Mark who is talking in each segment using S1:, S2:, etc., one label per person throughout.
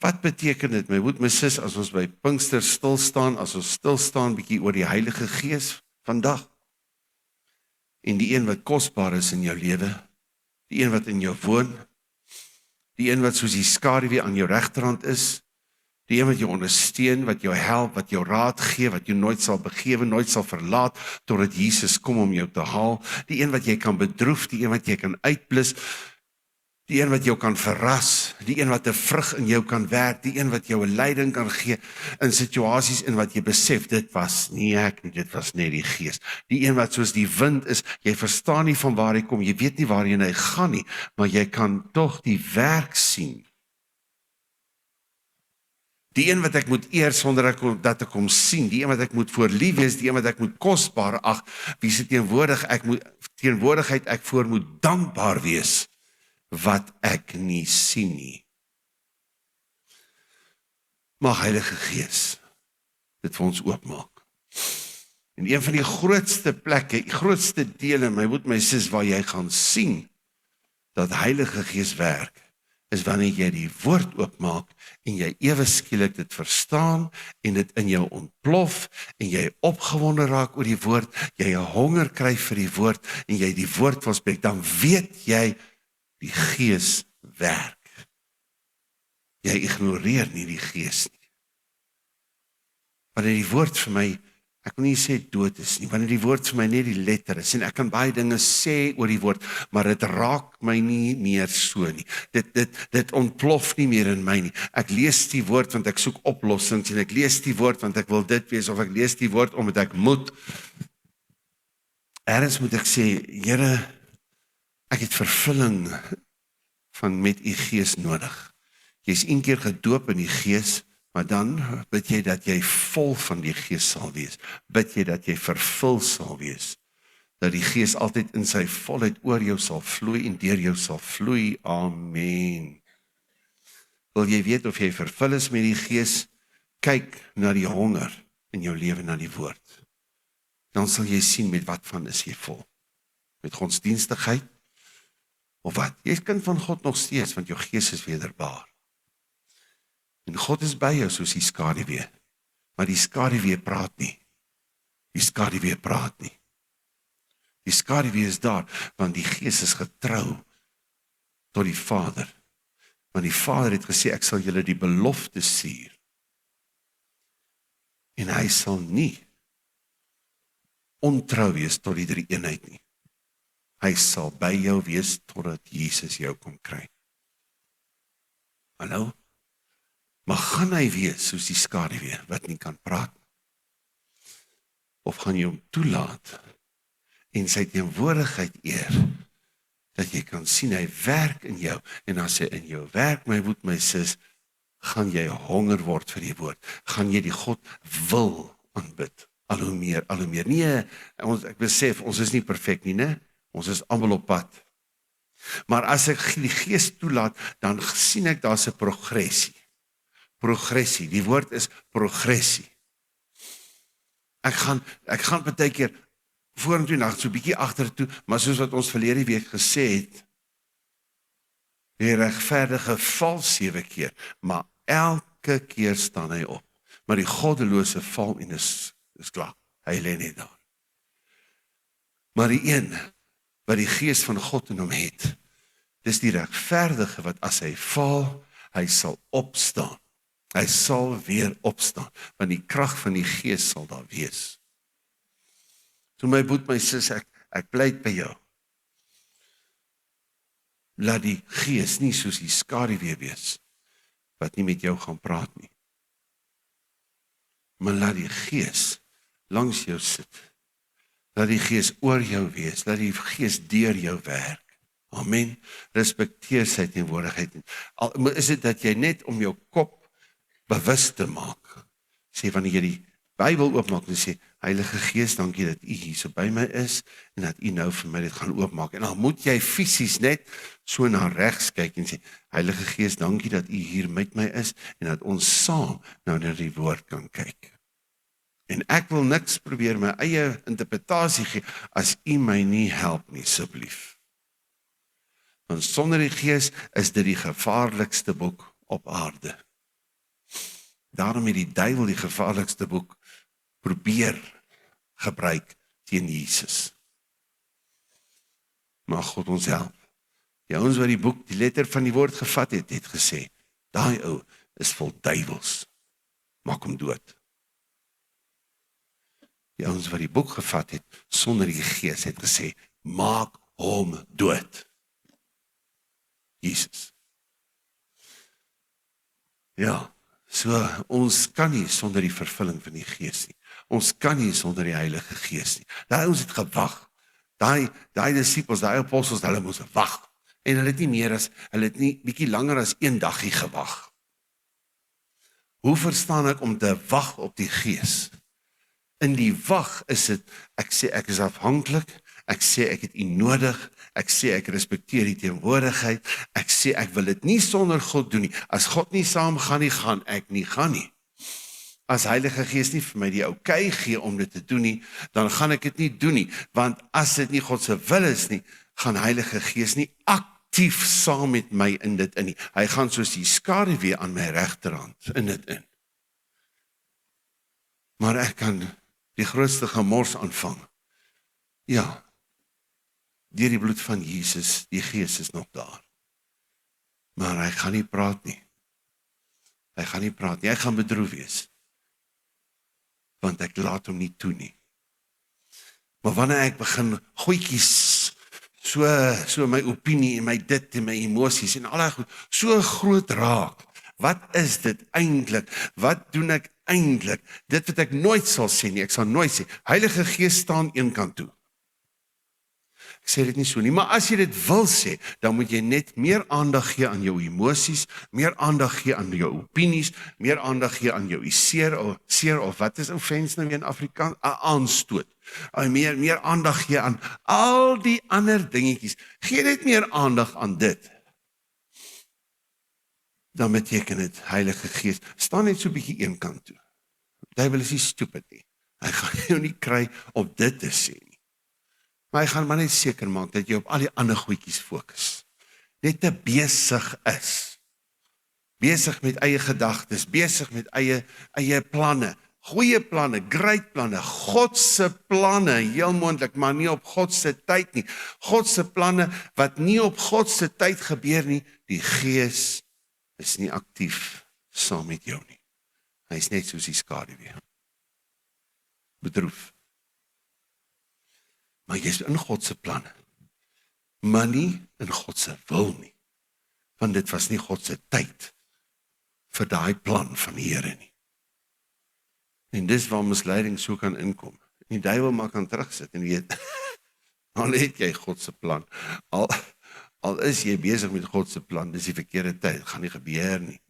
S1: Wat beteken dit, my broer, my sis, as ons by Pinkster stilstaan, as ons stilstaan bietjie oor die Heilige Gees vandag, en die een wat kosbaar is in jou lewe, die een wat in jou woon, die een wat soos die skaduwee aan jou regterhand is, die een wat jou ondersteun, wat jou help, wat jou raad gee, wat jou nooit sal begewe, nooit sal verlaat, totdat Jesus kom om jou te haal, die een wat jy kan bedroef, die een wat jy kan uitblus, die een wat jou kan verras, die een wat 'n vrug in jou kan werk, die een wat jou 'n leiding kan gee in situasies in wat jy besef, dit was nie ek nie, dit was net die Gees. Die een wat soos die wind is, jy verstaan nie van waar hy kom, jy weet nie waarheen hy gaan nie, maar jy kan tog die werk sien. Die een wat ek moet eer sonder dat ek hom sien, die een wat ek moet voor lief wees, die een wat ek moet kosbaar ag, wie se teenwoordigheid ek voor moet dankbaar wees, wat ek nie sien nie. Mag Heilige Gees dit vir ons oopmaak. En een van die grootste plekke, die grootste dele, my sis, waar jy gaan sien, dat Heilige Gees werk, is wanneer jy die woord oopmaak, en jy ewe skielik dit verstaan, en dit in jou ontplof, en jy opgewonde raak oor die woord, jy 'n honger kry vir die woord, en jy die woord wil spreek, dan weet jy, die Gees werk. Jy ignoreer nie die Gees nie. Wanneer die woord vir my, ek wil nie sê dood is nie, wanneer die woord vir my net die letter is, en ek kan baie dinge sê oor die woord, maar dit raak my nie meer so nie. Dit ontplof nie meer in my nie. Ek lees die woord want ek soek oplossings, en ek lees die woord want ek wil dit wees, of ek lees die woord omdat ek moet. Ergens moet ek sê, Here, ek het vervulling van met u Gees nodig. Jy is een keer gedoop in die Gees, maar dan bid jy dat jy vol van die Gees sal wees. Bid jy dat jy vervul sal wees. Dat die Gees altyd in sy volheid oor jou sal vloei en deur jou sal vloei. Amen. Wil jy weet of jy vervul is met die Gees? Kyk na die honger in jou lewe, na die woord. Dan sal jy sien met wat van is jy vol. Met godsdienstigheid? Of wat? Jy is kind van God nog steeds, want jou Gees is wederbaar. En God is by jou soos die skaduwee. Maar die skaduwee praat nie. Die skaduwee praat nie. Die skaduwee is daar, want die Gees is getrou tot die Vader. Want die Vader het gesê, ek sal julle die belofte stuur. En hy sal nie ontrou wees tot die drie eenheid nie. Hy sal by jou wees totdat Jesus jou kom kry. Hallo? Maar gaan hy wees soos die skaduwee wat nie kan praat? Of gaan jy hom toelaat en sy teenwoordigheid eer, dat jy kan sien hy werk in jou, en as hy in jou werk, my broer, my sis, gaan jy honger word vir die woord, gaan jy die God wil aanbid, al hoe meer, al hoe meer. Nee, ek besef, ons is nie perfek nie, né? Ons is almal op pad. Maar as ek die Gees toelaat, dan sien ek daar's 'n progressie. Progressie, die woord is progressie. Ek gaan baie keer vorentoe en so 'n bietjie agtertoe, maar soos wat ons verlede week gesê het, die regverdige val 7 keer, maar elke keer staan hy op. Maar die goddelose val en is klaar. Hy lê net daar. Maar die een wat die Gees van God in hom het, dis die regverdige wat as hy val, hy sal opstaan. Hy sal weer opstaan, want die krag van die Gees sal daar wees. So my broer, my sis, ek pleit by jou. Laat die Gees nie soos die skaduwee wees, wat nie met jou gaan praat nie. Maar laat die Gees langs jou sit. Laat die Gees oor jou wees, laat die Gees deur jou werk. Amen. Respekteer sy teenwoordigheid. Al is dit dat jy net om jou kop bewus te maak, sê wanneer jy die Bybel oopmaak en sê, Heilige Gees, dankie dat u hier so by my is, en dat u nou vir my dit gaan oopmaak, en dan moet jy fisies net so na regs kyk en sê, Heilige Gees, dankie dat u hier met my is, en dat ons saam nou na die woord kan kyk. En ek wil niks probeer my eie interpretasie gee, as u my nie help nie, asseblief. Want sonder die Gees is dit die gevaarlikste boek op aarde. Daarom het die duiwel die gevaarlikste boek probeer gebruik teen Jesus. Maar God ons help. Die ouens wat die boek, die letter van die woord gevat het, het gesê, daai ou is vol duiwels. Maak hom dood. Die ouens wat die boek gevat het, sonder die gees, het gesê, maak hom dood. Jesus. Ja, so ons kan nie sonder die vervulling van die gees nie. Ons kan nie sonder die Heilige Gees nie. Daai ouens het gewag. Daai disippels, daai apostels, hulle moes wag. En hulle het nie bietjie langer as 1 dagie gewag. Hoe verstaan ek om te wag op die Gees? In die wag is dit, ek sê ek is afhanklik, ek sê ek het U nodig, ek sê ek respekteer die teenwoordigheid, ek sê ek wil dit nie sonder God doen nie. As God nie saam gaan nie, gaan ek nie gaan nie. As Heilige Gees nie vir my die okay gee om dit te doen nie, dan gaan ek dit nie doen nie, want as dit nie God se wil is nie, gaan Heilige Gees nie aktief saam met my in dit in nie. Hy gaan soos die skaduwee aan my regterhand in dit in. Maar ek kan die grootste gemors aanvang. Ja, deur die bloed van Jesus, die Gees is nog daar. Maar hy gaan nie praat nie. Hy gaan nie praat nie, hy gaan bedroef wees. Want ek laat hom nie toe nie. Maar wanneer ek begin goedjies, so my opinie en my dit en my emosies en al die goed, so groot raak, wat is dit eintlik? Wat doen ek eintlik? Dit wat ek nooit sal sê nie, ek sal nooit sê, Heilige Gees staan een kant toe. Ek sê dit nie so nie, maar as jy dit wil sê, dan moet jy net meer aandag gee aan jou emosies, meer aandag gee aan jou opinies, meer aandag gee aan jou seer of wat is offense nou weer in Afrikaans? Aanstoot. Meer aandag gee aan al die ander dingetjies. Gee net meer aandag aan dit. Dan beteken dit, Heilige Gees, staan net so 'n bietjie een kant toe. Die duiwel is nie stupid nie. Hy gaan jou nie kry om dit te sê nie. Maar hy gaan maar net seker maak dat jy op al die ander goedjies fokus. Net te besig is. Besig met eie gedagtes, besig met eie planne, goeie planne, great planne, God se planne, heel moontlik, maar nie op God se tyd nie. God se planne wat nie op God se tyd gebeur nie, die Gees is nie aktief saam met jou nie. Hy is net soos die skaduwee. Bedroef. Maar jy is in God se planne. Maar nie in God se wil nie. Want dit was nie God se tyd vir daai plan van die Here nie. En dis waar misleiding so kan inkom. En die duiwel maar kan terugsit en weet, al het jy God se plan, al is jy besig met God se plan, dis die verkeerde tyd, gaan nie gebeur nie.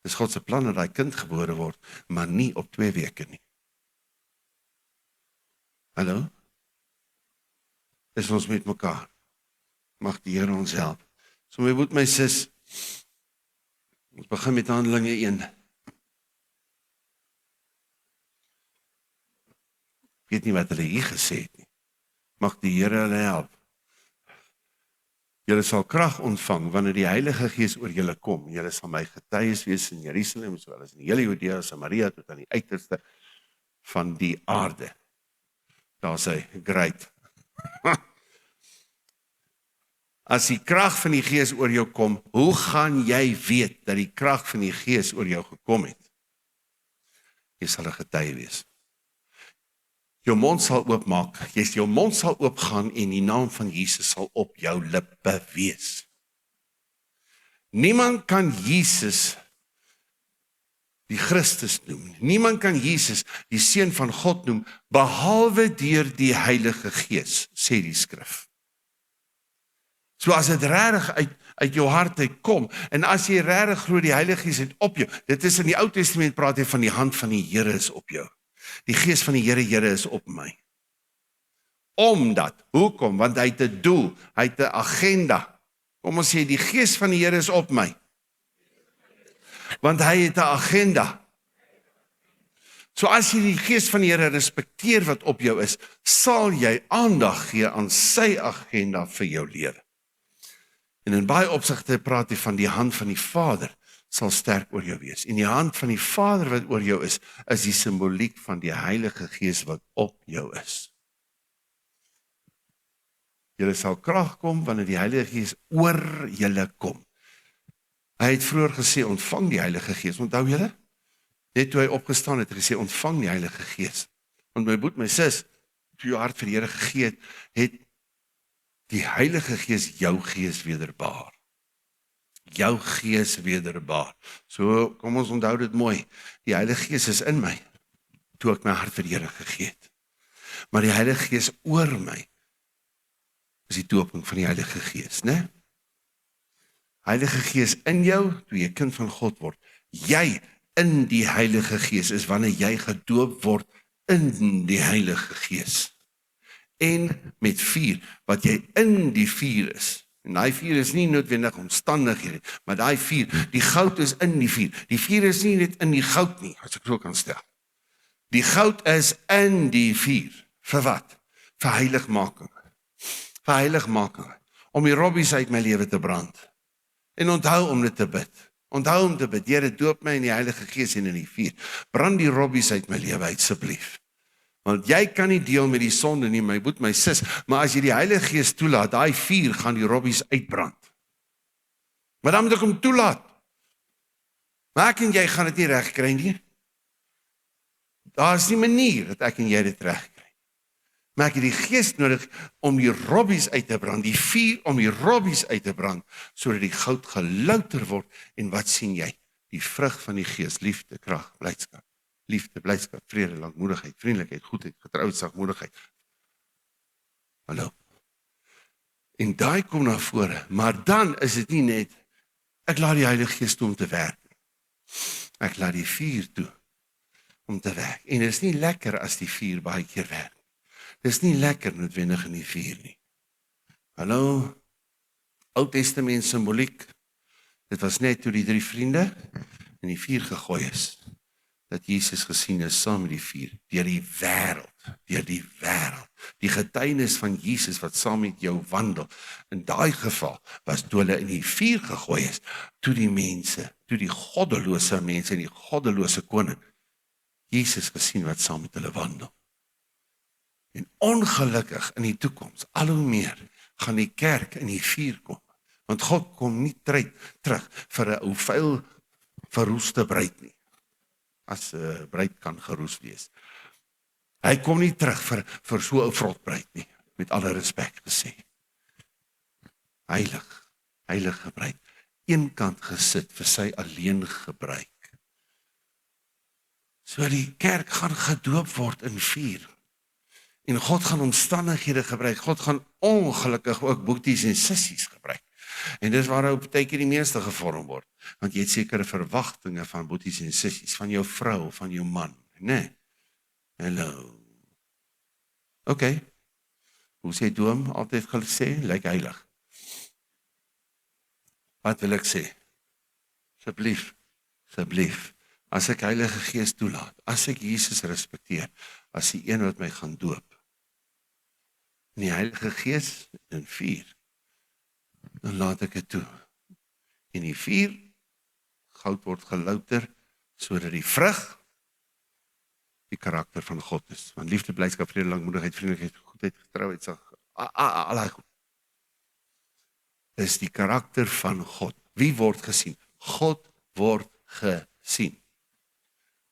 S1: Dis God se plan dat daai kind gebore word, maar nie op 2 weke nie. Hallo? Is ons met mekaar. Mag die Here ons help. So my broer, my sis, ons begin met Handelinge 1. Ek weet nie wat hulle hier gesê het nie. Mag die Here hulle help. Julle sal krag ontvang wanneer die Heilige Gees oor julle kom. Julle sal my getuies wees in Jerusalem, sowel as in die hele Judea, Samaria tot aan die uiterste van die aarde. Daar sê, great. As die krag van die Gees oor jou kom, hoe gaan jy weet dat die krag van die Gees oor jou gekom het? Jy sal 'n getuie wees. Jou mond sal oopmaak, jou mond sal oopgaan en die naam van Jesus sal op jou lippe wees. Niemand kan Jesus die Christus noem. Niemand kan Jesus die Seun van God noem, behalwe deur die Heilige Gees, sê die skrif. So as dit regtig uit jou hart uitkom, en as jy regtig glo die Heilige Gees het op jou, dit is in die Ou Testament praat hy van die hand van die Here is op jou. Die Gees van die Here is op my. Omdat, hoekom? Want hy het 'n doel, hy het 'n agenda. Kom ons sê, die Gees van die Here is op my. Want hy het 'n agenda. So as jy die Gees van die Here respekteer wat op jou is, sal jy aandag gee aan sy agenda vir jou lewe. En in baie opsigte praat hy van die hand van die Vader, sal sterk oor jou wees. En die hand van die Vader wat oor jou is die simboliek van die Heilige Gees wat op jou is. Julle sal krag kom wanneer die Heilige Gees oor julle kom. Hy het vroeër gesê, ontvang die Heilige Gees. Onthou julle? Net toe hy opgestaan het, gesê, ontvang die Heilige Gees. Want my broer, my sis, toe jou hart vir die Here gegee het, het die Heilige Gees jou gees wederbaar. Jou gees wederbaar. So, kom ons onthou dit mooi. Die Heilige Gees is in my, toe ek my hart vir die Here gegee het. Maar die Heilige Gees oor my, is die dooping van die Heilige Gees, né? Heilige Gees in jou, toe jy kind van God word. Jy in die Heilige Gees is wanneer jy gedoop word in die Heilige Gees. En met vuur, wat jy in die vuur is. En die vuur is nie noodwendig omstandighede, maar die vuur, die goud is in die vuur. Die vuur is nie net in die goud nie, as ek so kan stel. Die goud is in die vuur. Vir wat? Vir heiligmaking. Vir heiligmaking. Om die robbies uit my lewe te brand. En onthou om dit te bid. Onthou om te bid. Here, doop my in die Heilige Gees en in die vuur. Brand die robbies uit my lewe uit, asseblief. Want jy kan nie deel met die sonde nie, my broer, my sis, maar as jy die Heilige Gees toelaat, daai vuur gaan die robbies uitbrand. Maar dan moet ek hom toelaat. Maar ek en jy gaan dit nie reg kry nie. Daar is nie manier dat ek en jy dit reg kry. Maar ek het die Gees nodig om die robbies uit te brand, die vuur om die robbies uit te brand, sodat die goud gelouter word. En wat sien jy? Die vrug van die Gees, liefde, krag, blydskap. Liefde, blydskap, vrede, lankmoedigheid, vriendelikheid, goedheid, getrouheid, sagmoedigheid. Hallo. En daai kom na vore, maar dan is dit nie net, ek laat die Heilige Gees toe om te werk. Ek laat die vuur toe om te werk. En dit is nie lekker as die vuur baie keer werk. Dit is nie lekker noodwendig in die vuur nie. Hallo, Ou Testament simboliek, dit was net toe die 3 vriende in die vuur gegooi is, dat Jesus gesien is saam met die vuur, deur die wêreld, die getuienis van Jesus wat saam met jou wandel, in daai geval, was toe hulle in die vuur gegooi is, toe die mense, toe die goddelose mense en die goddelose koning, Jesus gesien wat saam met hulle wandel. En ongelukkig in die toekoms, al hoe meer, gaan die kerk in die vuur kom, want God kom nie terug vir 'n ou vuil verroeste bruid nie. As 'n bruid kan geroes wees. Hy kom nie terug vir so 'n vrot bruid nie, met alle respek gesê. Heilige bruid, eenkant gesit vir sy alleen gebruik. So die kerk gaan gedoop word in vuur. En God gaan omstandighede gebruik, God gaan ongelukkig ook boeties en sissies gebruik. En dis waar hy baie keer die meeste gevorm word. Want jy het sekere verwagtinge van boeties en sissies, van jou vrou, van jou man, né? Hallo. Okay. Hoe sê Doom altyd gesê, lyk heilig. Wat wil ek sê? Asseblief, as ek Heilige Gees toelaat, as ek Jesus respekteer, as die een wat my gaan doop, en die Heilige Gees in vuur, dan laat ek het toe. En die vuur, goud word gelouter, sodat die vrug, die karakter van God is. Want liefde, blydskap, vrede, lankmoedigheid, vriendelikheid, goedheid, getrouheid, al goed. Is die karakter van God. Wie word gesien? God word gesien.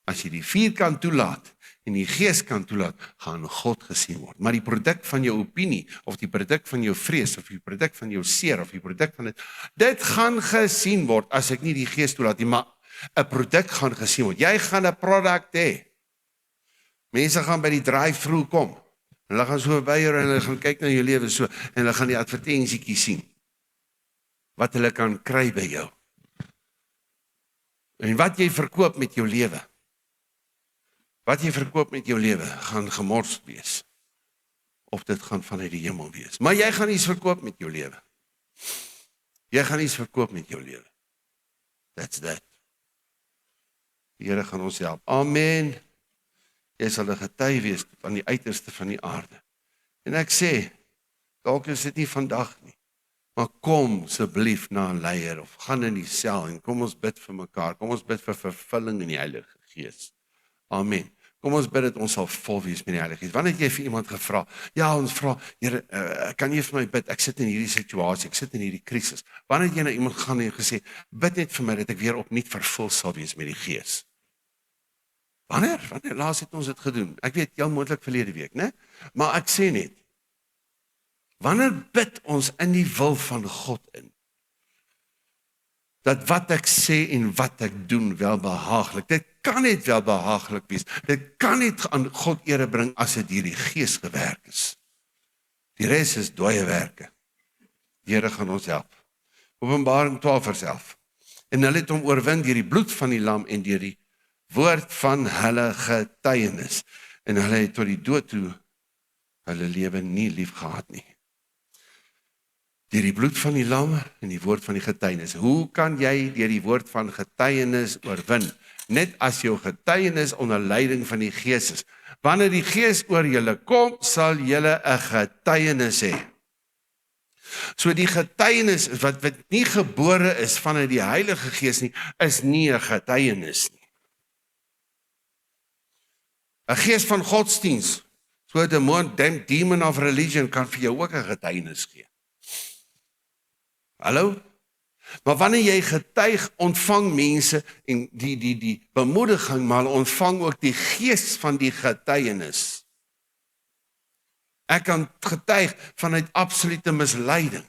S1: As jy die vuur kan toelaat, en die Gees kan toelaat, gaan God gesien word. Maar die produk van jou opinie, of die produk van jou vrees, of die produk van jou seer, of die produk van dit gaan gesien word, as ek nie die Gees toelaat nie, maar 'n produk gaan gesien word. Jy gaan 'n product hê. Mense gaan by die drive-thru kom, en hulle gaan so by jou, en hulle gaan kyk na jou lewe so, en hulle gaan die advertensiekie sien, wat hulle kan kry by jou. En wat jy verkoop met jou lewe, gaan gemors wees. Of dit gaan vanuit die hemel wees. Maar jy gaan iets verkoop met jou lewe. That's that. Die Here gaan ons help. Amen. Jy sal 'n getuie wees van die uiterste van die aarde. En ek sê, dalk is dit nie vandag nie. Maar kom asseblief na 'n leier of gaan in die sel en kom ons bid vir mekaar. Kom ons bid vir vervulling in die Heilige Gees. Amen. Kom ons bid dat ons sal vol wees met die Heilige Gees. Wanneer het jy vir iemand gevra? Ja, ons vra, Here, kan jy vir my bid? Ek sit in hierdie situasie, ek sit in hierdie krisis. Wanneer het jy na iemand gaan en gesê, bid net vir my dat ek weer opnuut vervul sal wees met die Gees? Wanneer laas het ons dit gedoen? Ek weet, jou moontlik verlede week, né? Maar ek sê net, wanneer bid ons in die wil van God in? Dat wat ek sê en wat ek doen welbehaaglik. Dit kan net welbehaaglik wees. Dit kan net aan God ere bring as dit deur die Gees gewerk is. Die res is dooie werke. Die Here gaan ons help. Openbaring 12 vers 11. En hulle het hom oorwin deur die bloed van die lam en deur die woord van hulle getuienis. En hulle het tot die dood toe hulle lewe nie lief gehad nie. Deur die bloed van die lam en die woord van die getuienis. Hoe kan jy deur die woord van getuienis oorwin? Net as jou getuienis onder leiding van die Gees is. Wanneer die Gees oor julle kom, sal julle 'n getuienis hê. So die getuienis wat nie gebore is vanuit die Heilige Gees nie, is nie 'n getuienis nie. 'n Gees van godsdiens, so 'n demon of religion kan vir jou ook 'n getuienis gee. Hallo? Maar wanneer jy getuig, ontvang mense en die bemoediging, maar ontvang ook die Gees van die getuienis. Ek kan getuig vanuit absolute misleiding.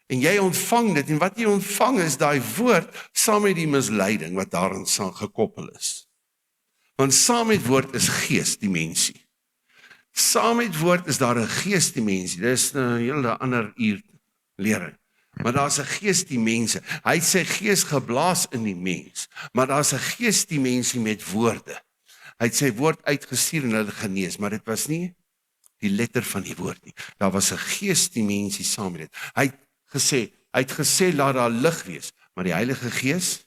S1: En jy ontvang dit, en wat jy ontvang is daai woord saam met die misleiding wat daarin gekoppel is. Want saam met woord is geesdimensie. Saam met woord is daar 'n geesdimensie. Dis 'n hele ander uur lering. Maar daar's 'n geesdimensie. Hy het sy gees geblaas in die mens, maar daar's 'n geesdimensie met woorde. Hy het sy woord uitgestuur en hulle genees, maar dit was nie die letter van die woord nie. Daar was 'n geesdimensie saam met dit. Hy het gesê laat daar lig wees, maar die Heilige Gees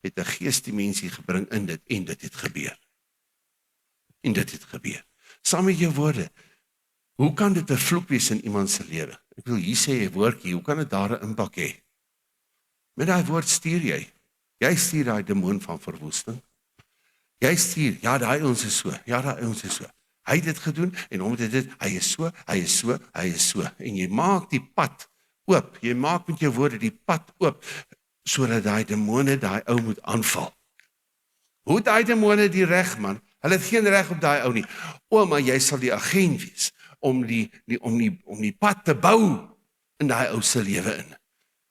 S1: het 'n geesdimensie gebring in dit en dit het gebeur. En dit het gebeur. Saam met jou woorde. Hoe kan dit 'n vloek wees in iemand se lewe? Ek wil hier sê 'n woordjie, hoe kan dit daar 'n impak hê? Met daai woord stuur jy. Jy stuur daai demoon van verwoesting. Jy stuur, ja, daai ons is so. Ja, daai ons is so. Hy het dit gedoen en omdat dit hy is so, hy is so, hy is so. En jy maak die pad oop. Jy maak met jou woorde die pad oop sodat daai demone daai ou moet aanval. Hoe daai demone die reg man? Hulle het geen reg op daai ou nie. O, maar jy sal die agent wees om die pad te bou in daai ou se lewe in.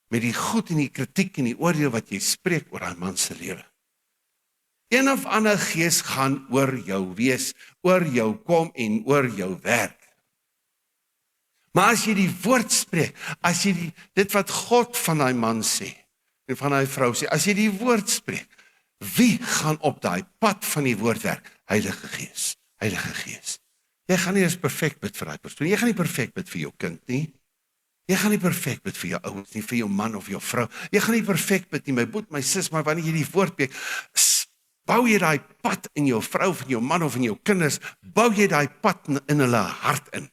S1: Met die goed en die kritiek en die oordeel wat jy spreek oor daai man se lewe. Een of ander gees gaan oor jou wees, oor jou kom en oor jou werk. Maar as jy die woord spreek, as jy dit wat God van daai man sê en van daai vrou sê, as jy die woord spreek, wie gaan op daai pad van die woord werk? Heilige Gees. Heilige Gees. Jy gaan nie eens perfek bid vir daai persoon. Jy gaan nie perfek bid vir jou kind nie. Jy gaan nie perfek bid vir jou ouers nie, vir jou man of jou vrou. Jy gaan nie perfek bid nie, my boet, my sis, maar wanneer jy die woord spreek, bou jy daai pad in jou vrou of in jou man of in jou kinders, bou jy daai pad in hulle hart in,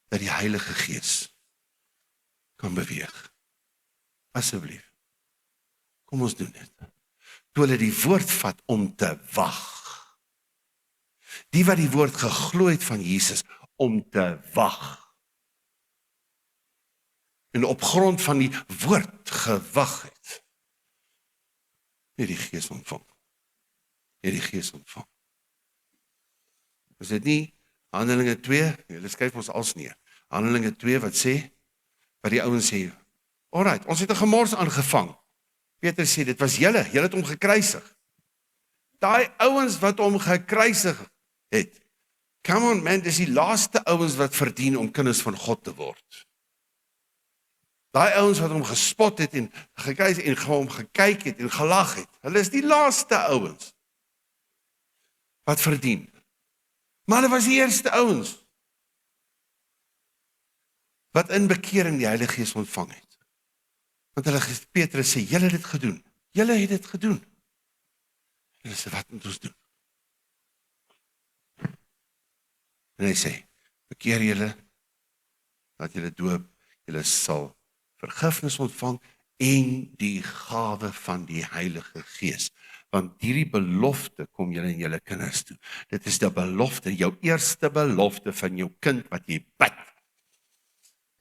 S1: dat die Heilige Gees kan beweeg. Asseblief, kom ons doen dit. Toe hulle die woord vat om te wag. Die wat die woord geglo het van Jesus, om te wag. En op grond van die woord gewag het, het die Gees ontvang. Het die Gees ontvang. Is dit nie Handelinge 2, julle skryf ons als neer, Handelinge 2 wat sê, wat die ouens sê, alright, ons het 'n gemors aangevang. Petrus sê, dit was julle het hom gekruisig. Daai ouens wat hom gekruisig het, come on man, dis die laaste ouens wat verdien om kinders van God te word. Daai ouens wat hom gespot het en gekruisig en hom gekyk het en gelag het, hulle is die laaste ouens wat verdien. Maar hulle was die eerste ouens wat in bekering die Heilige Gees ontvang het. Want hulle Petrus sê, julle het dit gedoen. Julle het dit gedoen. Hulle sê, wat moet ons doen? En hy sê, bekeer julle, laat julle doop julle sal vergifnis ontvang en die gawe van die Heilige Gees. Want hierdie belofte kom julle en julle kinders toe. Dit is die belofte, jou eerste belofte van jou kind wat jy bid,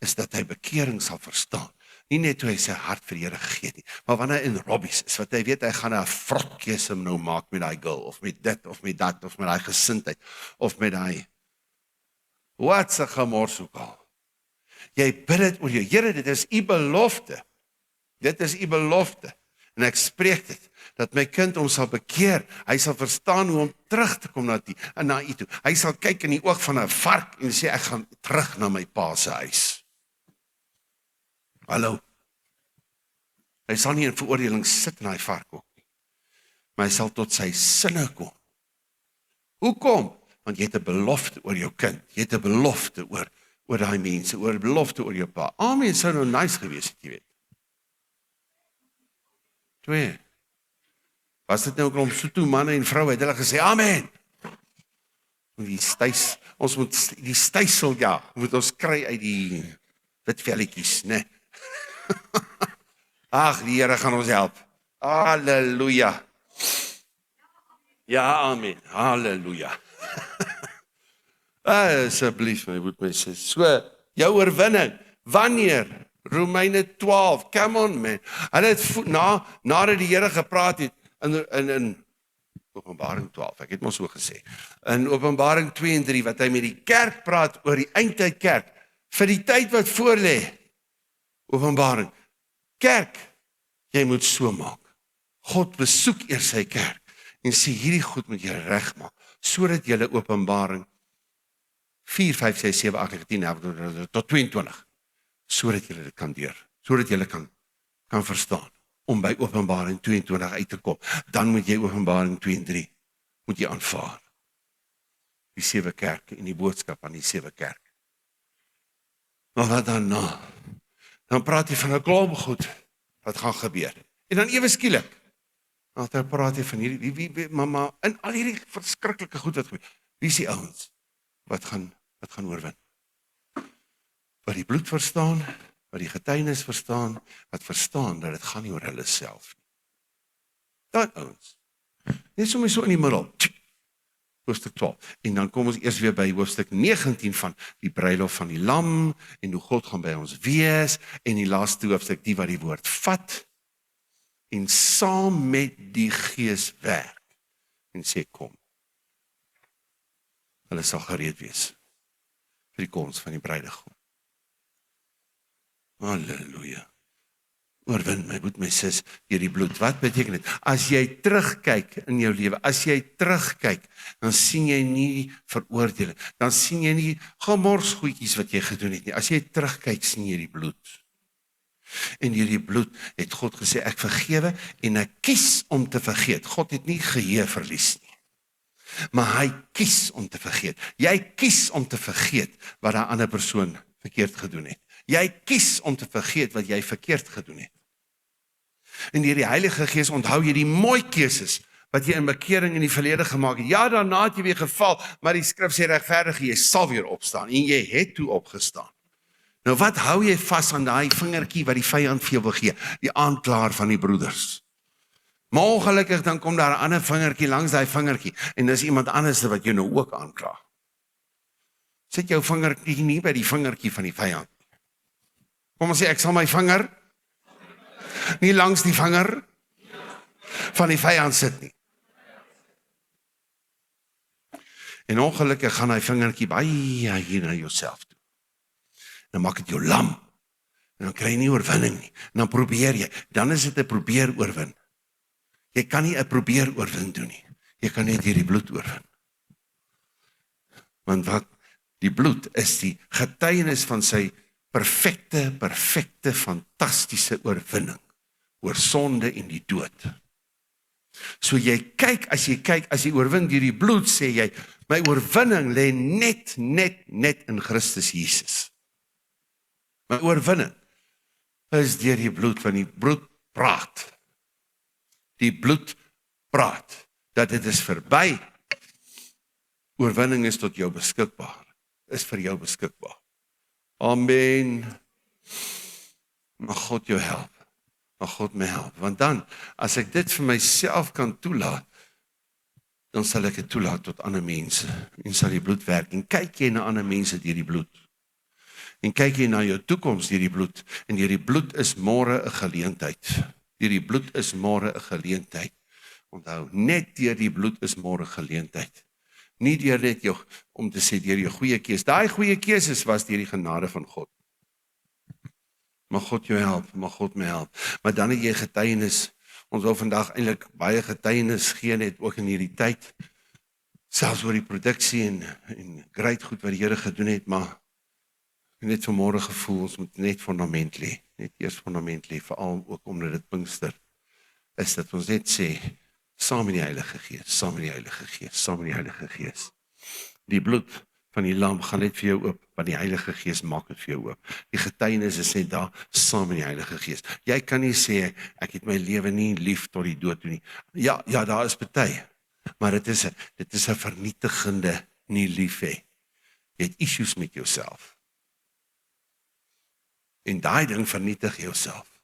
S1: is dat hy bekering sal verstaan. Nie net hoe hy sy hart vir die Here gegee het nie, maar wanneer hy in Robbies is, wat hy weet, hy gaan 'n vrotkeuse nou maak met daai girl, of met dit, of met dat, of met daai gesindheid, of met daai, wat se gemors ook al. Jy bid dit oor jou, Here, dit is u belofte. Dit is u belofte. En ek spreek dit, dat my kind hom sal bekeer. Hy sal verstaan hoe om terug te kom na u toe. Hy sal kyk in die oog van 'n vark en sê, ek gaan terug na my pa se huis. Hallo. Hy sal nie in veroordeling sit in daai vark ook nie. Maar hy sal tot sy sinne kom. Hoekom? Want jy het 'n belofte oor jou kind. Jy het 'n belofte oor daai mense, oor 'n belofte oor jou pa. Amen, sou nou nice gewees het, jy weet. 2. Was dit nou klomp so toe manne en vroue het hulle gesê amen. Ons moet die stysel moet ons kry uit die wit velletjies, né? Ag, die Here gaan ons help. Halleluja. Ja, amen. Halleluja. Asseblief, my moet my sê. So, jou oorwinning. Wanneer? Romeine 12. Come on, man. Hulle het nadat die Here gepraat het in Openbaring 12, ek het mos so gesê. In Openbaring 2 en 3 wat hy met die kerk praat oor die eindtyd kerk vir die tyd wat voorlê. Openbaring. Kerk, jy moet so maak. God besoek eers sy kerk en sê hierdie goed moet jy regmaak sodat jy Openbaring 4, 5, 6, 7, 8, 9, 10 tot 22 sodat jy dit kan deur, sodat jy kan verstaan om by Openbaring 22 uit te kom. Dan moet jy Openbaring 2 en 3 moet jy aanvaar. Die 7 kerke en die boodskap aan die 7 kerke. Maar wat daarna? Dan praat jy van 'n klomp goed wat gaan gebeur. En dan ewe skielik, dan praat jy van hierdie mamma in al hierdie verskriklike goed wat gebeur. Wie is die ouens wat gaan oorwin? Wat die bloed verstaan, wat die getuienis verstaan, wat verstaan dat dit gaan nie oor hulle self nie. Dat ouens. Net so in die middel. Hoofstuk 12. En dan kom ons eers weer by hoofstuk 19 van die bruilof van die lam en hoe God gaan by ons wees en die laaste hoofstuk die wat die woord vat en saam met die Gees werk en sê kom. Hulle sal gereed wees vir die koms van die bruidegom. Halleluja. Oorwin my, moet my sis, deur die bloed. Wat beteken dit? As jy terugkyk in jou lewe, as jy terugkyk, dan sien jy nie veroordeling, dan sien jy nie gemorsgoedjies wat jy gedoen het nie. As jy terugkyk, sien jy die bloed. En deur die bloed het God gesê, ek vergewe en ek kies om te vergeet. God het nie geheue verlies nie. Maar hy kies om te vergeet. Jy kies om te vergeet wat 'n ander persoon verkeerd gedoen het. Jy kies om te vergeet wat jy verkeerd gedoen het. En deur die Heilige Gees onthou jy die mooi keuses wat jy in bekering in die verlede gemaak het. Ja, daarna het jy weer geval, maar die skrif sê regverdig, jy sal weer opstaan en jy het toe opgestaan. Nou wat hou jy vas aan daai vingertjie wat die vyand vir jou wil gee? Die aanklaer van die broeders. Maar ongelukkig dan kom daar 'n ander vingertjie langs daai vingertjie en dis iemand anders wat jou nou ook aankla. Sit jou vingertjie nie by die vingertjie van die vyand. Kom ons sê, ek sal my vinger nie langs die vinger van die vyand sit nie. En ongelukkig gaan hy vingertjie baie hier na jouself toe. Dan maak dit jou lam. En dan kry jy nie oorwinning nie. En dan probeer jy. Dan is dit 'n probeer oorwin. Jy kan nie 'n probeer oorwin doen nie. Jy kan net hierdie bloed oorwin. Want wat? Die bloed is die getuienis van sy perfekte, fantastiese oorwinning oor sonde en die dood. So jy kyk, as jy oorwin deur die bloed, sê jy, my oorwinning lê net in Christus Jesus. My oorwinning is deur die bloed, van die bloed praat. Die bloed praat, dat dit is verby. Oorwinning is tot jou beskikbaar, is vir jou beskikbaar. Amen. Mag God jou help. Mag God my help. Want dan, as ek dit vir myself kan toelaat, dan sal ek dit toelaat tot ander mense. En sal die bloed werk. En kyk jy na ander mense deur die bloed. En kyk jy na jou toekoms deur die bloed. En deur die bloed is môre 'n geleentheid. Deur die bloed is môre 'n geleentheid. Onthou, net deur die bloed is môre geleentheid. Nie deur net jou, om te sê deur jou goeie keuse. Daai goeie keuses was deur die genade van God. Mag God jou help, mag God my help. Maar dan het jy getuienis. Ons wil vandag eintlik baie getuienis gee net ook in hierdie tyd. Selfs oor die produksie en great goed wat die Here gedoen het, maar net vanmôre gevoel ons moet net fundament lê. Net eers fundament lê, veral ook omdat dit Pinkster is, dat ons net sê saam met die Heilige Gees, saam met die Heilige Gees, saam met die Heilige Gees. Die bloed van die lam gaan net vir jou oop, want die Heilige Gees maak dit vir jou oop. Die getuienis is net daar saam met die Heilige Gees. Jy kan nie sê ek het my lewe nie lief tot die dood toe nie. Ja, daar is party, maar dit is 'n vernietigende nie lief hê. Jy het issues met jouself. En daai ding vernietig jouself.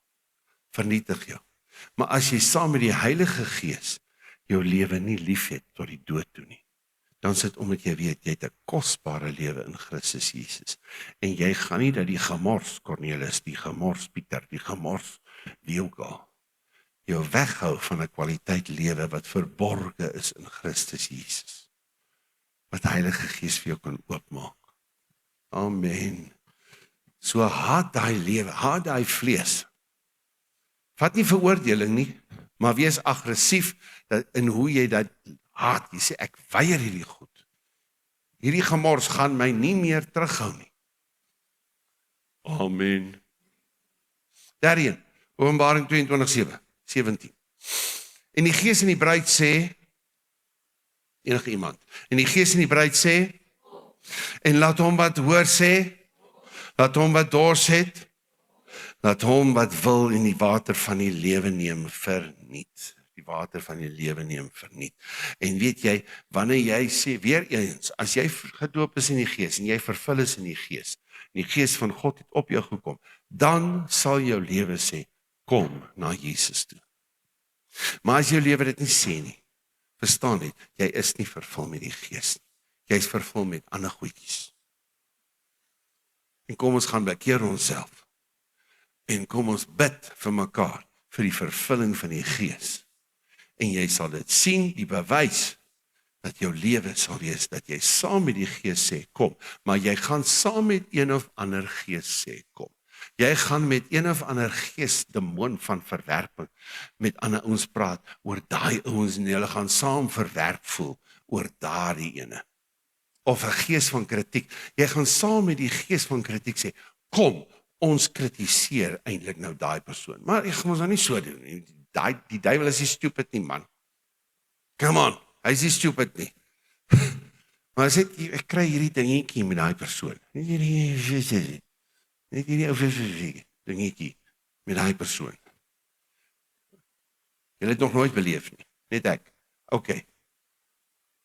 S1: Vernietig jou. Maar as jy saam met die Heilige Gees jou lewe nie lief het tot die dood toe nie, dan sit omdat jy weet, jy het 'n kosbare lewe in Christus Jesus. En jy gaan nie dat die gemors Cornelis, die gemors Pieter, die gemors wie ook al, jou weghou van 'n kwaliteit lewe wat verborge is in Christus Jesus. Wat die Heilige Gees vir jou kan oopmaak. Amen. So haat daai lewe, haat daai vlees. Vat nie veroordeling nie, maar wees aggressief in hoe jy dit haat. Jy sê ek weier hierdie goed. Hierdie gemors gaan my nie meer terughou nie. Amen. Daarin, Openbaring 22:17. En die Gees en die bruid sê, enige iemand, en die Gees en die bruid sê, en laat hom wat hoor sê, laat hom wat dors het, laat hom wat wil in die water van die lewe neem verniet. Die water van die lewe neem verniet. En weet jy, wanneer jy sê, weer eens, as jy gedoop is in die Gees, en jy vervul is in die Gees, en die Gees van God het op jou gekom, dan sal jou lewe sê, kom na Jesus toe. Maar as jou lewe dit nie sê nie, verstaan dit, jy is nie vervul met die Gees nie. Jy is vervul met ander goedjies. En kom ons gaan bekeer onsself. En kom ons bid vir mekaar, vir die vervulling van die Gees. En jy sal dit sien, die bewys, dat jou lewe sal wees, dat jy saam met die Gees sê, kom. Maar jy gaan saam met een of ander gees sê, kom. Jy gaan met een of ander gees, demoon van verwerping, met ander ouens praat, oor daai ouens, en hulle gaan saam verwerp voel, oor daardie ene. Of 'n gees van kritiek. Jy gaan saam met die gees van kritiek sê, kom, ons kritiseer eintlik nou daai persoon. Maar ek gaan ons nou nie so doen nie. Die duiwel is nie stupid nie, man. Come on, hy is nie stupid nie. Maar as ek kry hierdie dingetjie met daai persoon. Net hierdie dingetjie met daai persoon. Jy het nog nooit beleef nie. Net ek. Okay.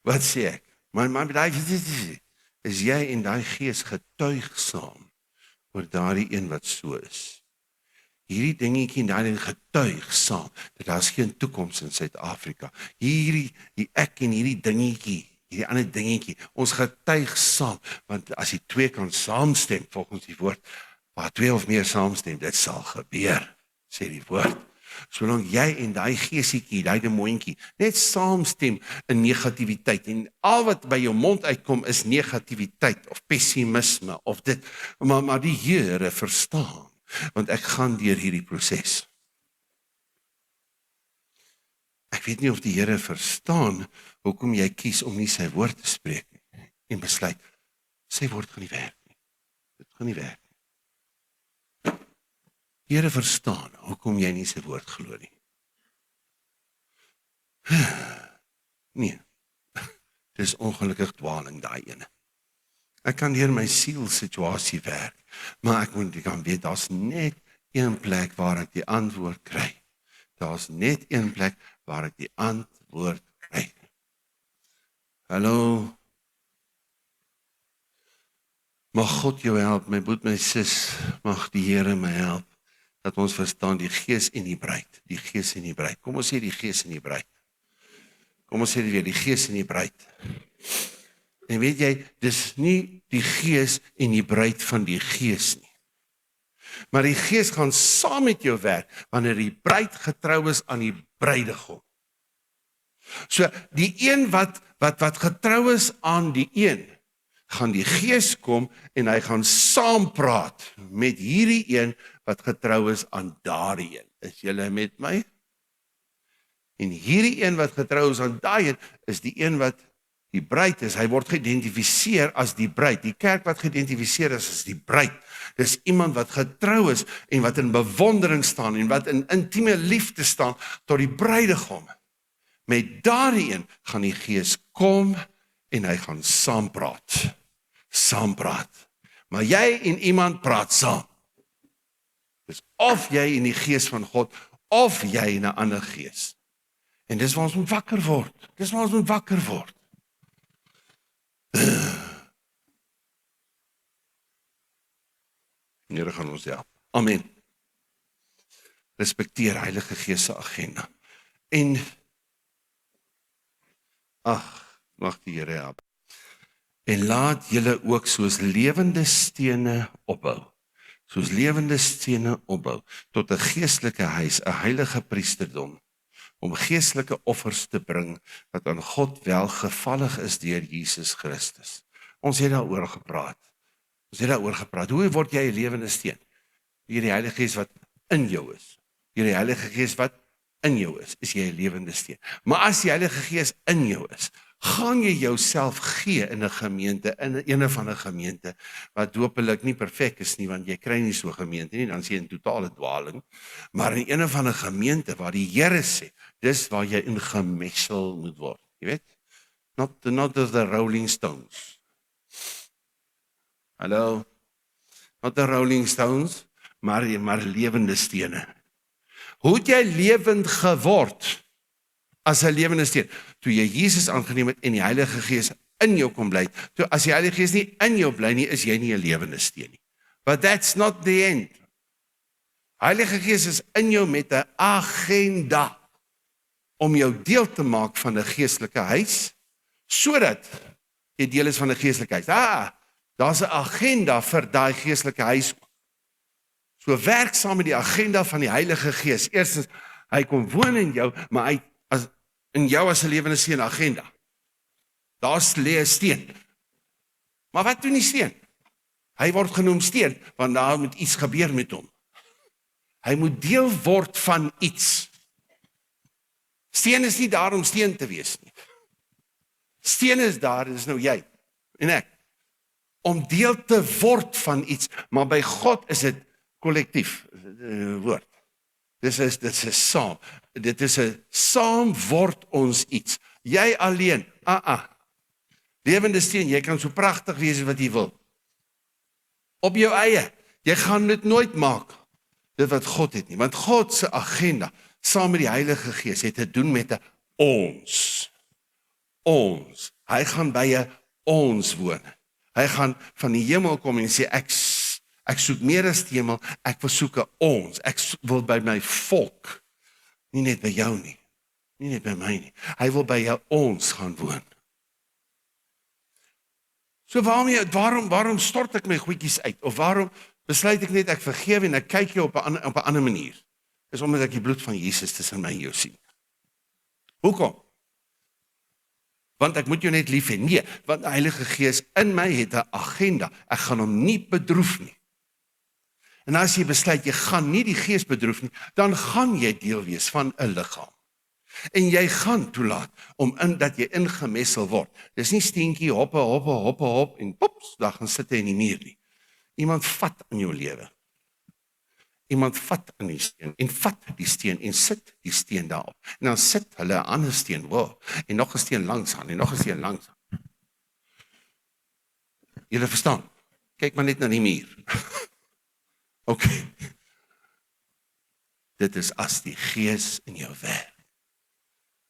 S1: Wat sê ek? Maar daai is jy en daai gees getuigsaam oor daardie een wat so is. Hierdie dingetjie en daai ding getuig saam dat daar's geen toekoms in Suid-Afrika. Hierdie ek en hierdie dingetjie, hierdie ander dingetjie, ons getuig saam, want as die twee kan saamstem volgens die woord, waar twee of meer saamstem, dit sal gebeur, sê die woord. Solank jy en daai geesietjie, daai demoontjie, net saamstem in negativiteit, en al wat by jou mond uitkom is negativiteit, of pessimisme, of dit, maar die Here verstaan, want ek gaan deur hierdie proses. Ek weet nie of die Here verstaan, hoekom jy kies om nie sy woord te spreek nie, en besluit, sy woord gaan nie werk nie, dit gaan nie werk. Die Here verstaan, hoekom jy nie sy woord glo nie. Nee, dis ongelukkig dwaling daai ene. Ek kan deur my siel situasie werk, maar ek moet kan weet, daar's net een plek waar ek die antwoord kry. Daar's net een plek waar ek die antwoord kry. Hallo? Mag God jou help, my broer, my sis, mag die Here my help, dat ons verstaan die Gees en die bruid, die Gees en die bruid. Kom ons sê die Gees en die bruid. Kom ons sê dit weer, die Gees en die bruid. En weet jy, dis nie die Gees en die bruid van die Gees nie. Maar die Gees gaan saam met jou werk, wanneer die bruid getrou is aan die bruidegom. So, die een wat getrou is aan die een, gaan die Gees kom en hy gaan saampraat met hierdie een wat getrou is aan daardie een. Is julle met my? En hierdie een wat getrou is aan daai een, is die een wat die bruid is. Hy word geïdentifiseer as die bruid. Die kerk wat geïdentifiseer is as die bruid. Dis iemand wat getrou is en wat in bewondering staan en wat in intieme liefde staan tot die bruidegom. Met daardie een gaan die Gees kom en hy gaan saampraat. Saampraat. Maar jy en iemand praat saam. Dus of jy in die Gees van God, of jy in 'n ander gees. En dis waar ons moet wakker word. Dis waar ons moet wakker word. Here gaan ons help. Amen. Respekteer Heilige Gees se agenda. En mag die Here help. En laat julle ook soos lewende stene opbou. Soos lewende stene opbou tot 'n geestelike huis, 'n heilige priesterdom, om geestelike offers te bring wat aan God welgevallig is deur Jesus Christus. Ons het daaroor gepraat. Hoe word jy 'n lewende steen? Deur die Heilige Gees wat in jou is. Deur die Heilige Gees wat in jou is jy 'n lewende steen. Maar as die Heilige Gees in jou is, gaan jy jouself gee in 'n gemeente, in 'n van 'n gemeente wat hopelik nie perfek is nie, want jy kry nie so 'n gemeente nie, dan is jy in totale dwaling. Maar in 'n van 'n gemeente waar die Here sê, dis waar jy ingemessel moet word. Jy weet? Not as the Rolling Stones. Hallo? Not the Rolling Stones, maar lewende stene. Hoe het jy lewend geword as 'n lewende steen? Toe jy Jesus aangeneem het en die Heilige Gees in jou kom bly. Toe as die Heilige Gees nie in jou bly nie, is jy nie 'n lewende steen nie. But that's not the end. Heilige Gees is in jou met 'n agenda om jou deel te maak van 'n geestelike huis, sodat jy deel is van 'n geestelike huis. Daar's 'n agenda vir daai geestelike huis. So werk saam met die agenda van die Heilige Gees. Eerstens, hy kom woon in jou, maar hy in jou as 'n lewende steen agenda. Daar's lê 'n steen. Maar wat doen die steen? Hy word genoem steen, want daar moet iets gebeur met hom. Hy moet deel word van iets. Steen is nie daar om steen te wees nie. Steen is daar, dis nou jy en ek. Om deel te word van iets, maar by God is dit kollektief woord. Dit is saam. Dit is 'n saam word ons iets. Jy alleen, lewende steen, jy kan so pragtig wees wat jy wil. Op jou eie, jy gaan dit nooit maak, dit wat God het nie. Want God se agenda, saam met die Heilige Gees, het te doen met 'n ons. Ons. Hy gaan by 'n ons woon. Hy gaan van die hemel kom en sê, ek soek meer as die hemel, ek wil soek 'n ons. Ek wil by my volk, nie net by jou nie, nie net by my nie. Hy wil by jou ons gaan woon. So waarom stort ek my goedjies uit? Of waarom besluit ek net ek vergewe en ek kyk jou op 'n ander manier? Dis omdat ek die bloed van Jesus tussen my en jou sien. Hoekom? Want ek moet jou net lief hê. Nee, want die Heilige Gees in my het 'n agenda. Ek gaan hom nie bedroef nie. En as jy besluit, jy gaan nie die Gees bedroef nie, dan gaan jy deel wees van 'n liggaam. En jy gaan toelaat dat jy ingemessel word. Dis nie steentjie hop en pops, daar gaan sit jy in die muur nie. Iemand vat in jou lewe. Iemand vat in die steen en vat die steen en sit die steen daarop. En dan sit hulle 'n ander steen, en nog 'n steen langs aan en nog 'n steen langs aan. Julle verstaan? Kyk maar net na die muur. Okay. Dit is as die Gees in jou werk.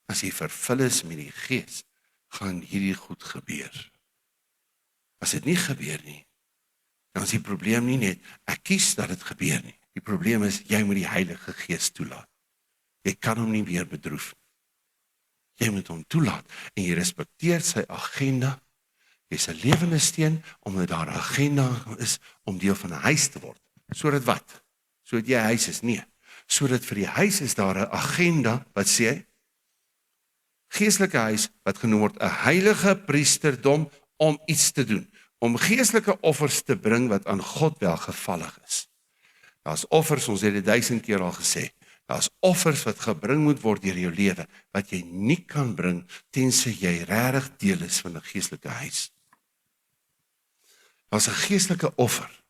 S1: As jy vervul is met die Gees, gaan hierdie goed gebeur. As dit nie gebeur nie, Dan is die probleem nie net, ek kies dat dit gebeur nie. Die probleem is, jy moet die Heilige Gees toelaat. Jy kan hom nie weer bedroef. Jy moet hom toelaat en jy respekteer sy agenda. Jy's 'n lewende steen, omdat daar 'n agenda is om deel van 'n huis te word. Sodat wat? Sodat jy 'n huis is? Nee. Sodat vir die huis is daar 'n agenda, wat sê hy? Geestelike huis, wat genoem word 'n heilige priesterdom om iets te doen. Om geestelike offers te bring wat aan God welgevallig is. Daar's offers, ons het dit 1000 keer al gesê. Daar's offers wat gebring moet word deur jou lewe, wat jy nie kan bring, tensy jy regtig deel is van 'n geestelike huis. Daar's 'n geestelike offer,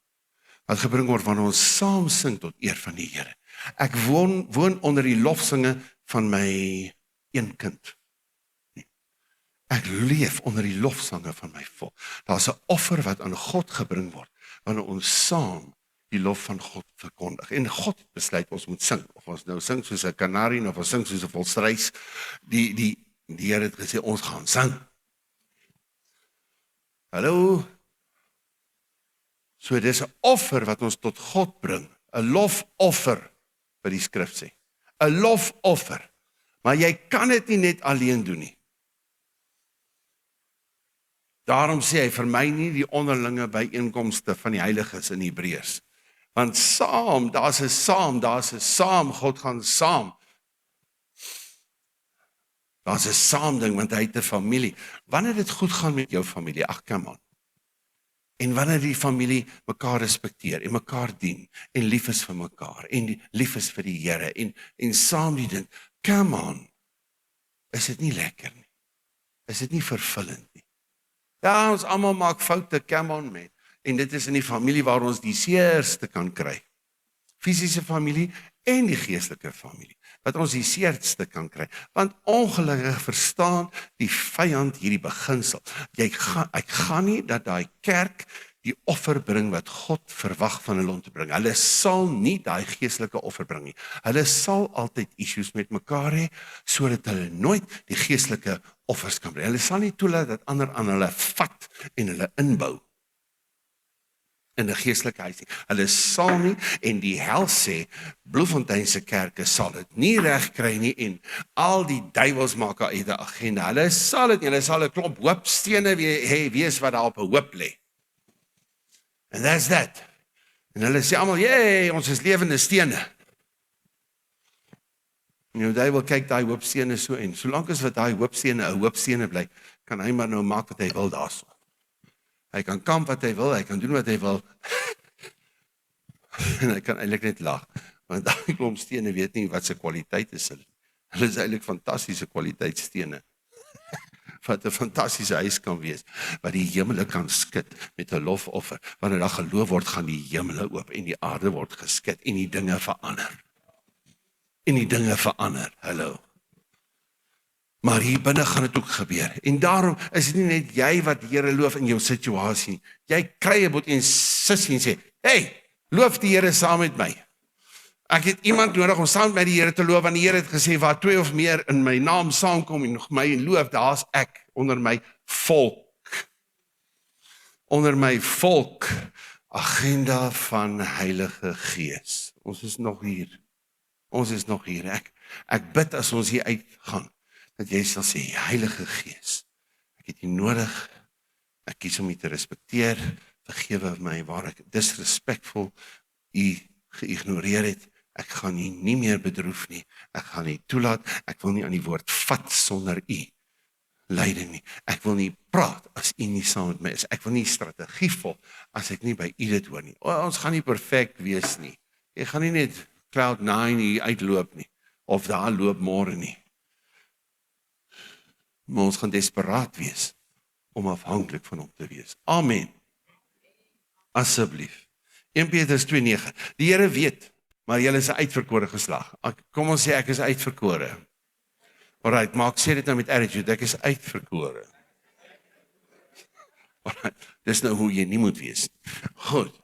S1: wat gebring word wanneer ons saam sing tot eer van die Here. Ek woon onder die lofsinge van my een kind. Ek leef onder die lofsange van my volk. Daar's 'n offer wat aan God gebring word, wanneer ons saam die lof van God verkondig. En God het besluit ons moet sing. Of ons nou sing soos 'n kanarie, of ons sing soos 'n volstruis. Die Here het gesê, ons gaan sing. Hallo? So dis 'n offer wat ons tot God bring. 'n Lofoffer, wat die skrif sê. 'n Lofoffer. Maar jy kan dit nie net alleen doen nie. Daarom sê hy, vermy nie die onderlinge byeenkomste van die heiliges in Hebreërs. Want saam, daar's 'n saam, God gaan saam. Daar's 'n saam ding, want hy het 'n familie. Wanneer dit goed gaan met jou familie, ag, come on. En wanneer die familie mekaar respekteer, en mekaar dien, en lief is vir mekaar, en lief is vir die Here, en saam die ding, come on, is dit nie lekker nie? Is dit nie vervullend nie? Ja, ons almal maak foute, come on man. En dit is in die familie waar ons die seerste kan kry. Fisiese familie en die geestelike familie. Wat ons die seerste kan kry. Want ongelukkig verstaan die vyand hierdie beginsel. Ek gaan nie dat daai kerk die offer bring wat God verwag van hulle om te bring. Hulle sal nie daai geestelike offer bring nie. Hulle sal altyd issues met mekaar hê, sodat hulle nooit die geestelike offers kan bring. Hulle sal nie toelaat dat ander aan hulle vat en hulle inbou in 'n geestelike huis nie. Hulle sal nie, en die hel sê, Bloemfontein se kerke sal dit nie reg kry nie, en al die duiwels maak uit 'n agenda. Hulle sal dit nie, hulle sal 'n klomp hoopstene wees wat daar op 'n hoop lê. And that's that. En hulle sê almal, "Jee, ons is lewende stene." En jou duiwel kyk daai hoopstene so, en solank as wat daai hoopstene 'n hoopstene bly, kan hy maar nou maak wat hy wil daarso. Hy kan kamp wat hy wil, hy kan doen wat hy wil. En hy kan eintlik net lag, want daai klomp stene weet nie wat se kwaliteit is hulle. Hulle is eintlik fantastiese kwaliteitstene. Wat 'n fantastiese huis kan wees, wat die hemele kan skud met 'n lofoffer. Wanneer daar geloof word, gaan die hemele oop en die aarde word geskit en die dinge verander. Hallo. Maar hier binne gaan dit ook gebeur. En daarom is dit nie net jy wat die Here loof in jou situasie nie. Jy kry 'n boet en sussie en sê, "Hey, loof die Here saam met my." Ek het iemand nodig om saam met my die Here te loof, want die Here het gesê, waar 2 of meer in my naam saamkom en my loof, daar's ek onder my volk. Onder my volk, agenda van Heilige Gees. Ons is nog hier. Ek bid as ons hier uitgaan, dat jy sal sê, Heilige Gees, ek het U nodig, ek kies om U te respekteer, vergewe my waar ek disrespectful U geïgnoreer het. Ek gaan U nie meer bedroef nie. Ek gaan U toelaat. Ek wil nie aan die woord vat sonder U leiding nie. Ek wil nie praat as U nie saam met my is. Ek wil nie strategie volg as ek nie by U dit hoor nie. Ons gaan nie perfek wees nie. Jy gaan nie net Cloud 9 hier uitloop nie. Of daar loop môre nie. Maar ons gaan desperaat wees om afhanklik van hom te wees. Amen. Asseblief. 1 Petrus 2:9. Die Here weet, maar julle is 'n uitverkore geslag. Kom ons sê ek is uitverkore. Alright, maar ek sê dit nou met attitude, ek is uitverkore. Alright, dis nou hoe jy nie moet wees. Goed.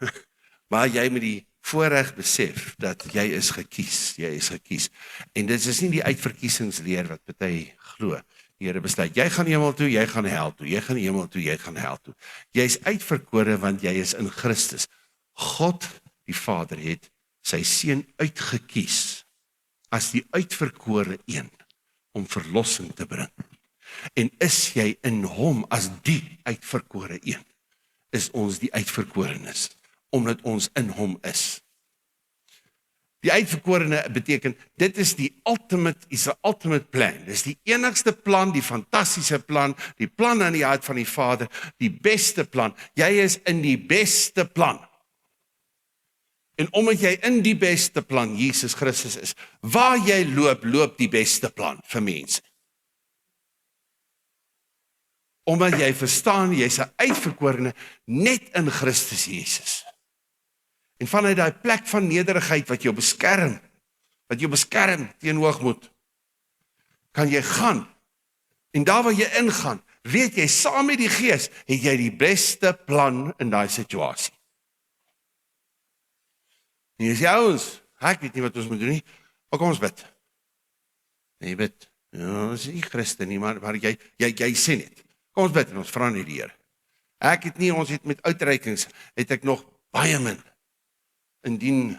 S1: Maar jy moet die voorreg besef dat jy is gekies. En dit is nie die uitverkiesingsleer wat party glo. Die Here besluit, jy gaan hemel toe, jy gaan hel toe, jy gaan hemel toe, jy gaan hel toe. Jy is uitverkore want jy is in Christus. God, die Vader, het sy seun uitgekies as die uitverkore een om verlossing te bring. En is jy in hom as die uitverkore een, is ons die uitverkorenes, omdat ons in hom is. Die uitverkorene beteken, dit is die ultimate plan. Dit is die enigste plan, die fantastiese plan, die plan aan die hart van die Vader, die beste plan. Jy is in die beste plan. En omdat jy in die beste plan, Jesus Christus is, waar jy loop, loop die beste plan vir mense. Omdat jy verstaan, jy is 'n uitverkorene net in Christus Jesus. En vanuit daai plek van nederigheid wat jou beskerm teen hoogmoed, kan jy gaan. En daar waar jy ingaan, weet jy, saam met die Gees, het jy die beste plan in daai situasie. En jy sê, ouens, ek weet nie wat ons moet doen nie, maar kom ons bid. En jy bid, ja, ons is nie Christen nie, maar jy sê net, kom ons bid en ons vra net die Here. Ons het met uitreikings, het ek nog baie min, indien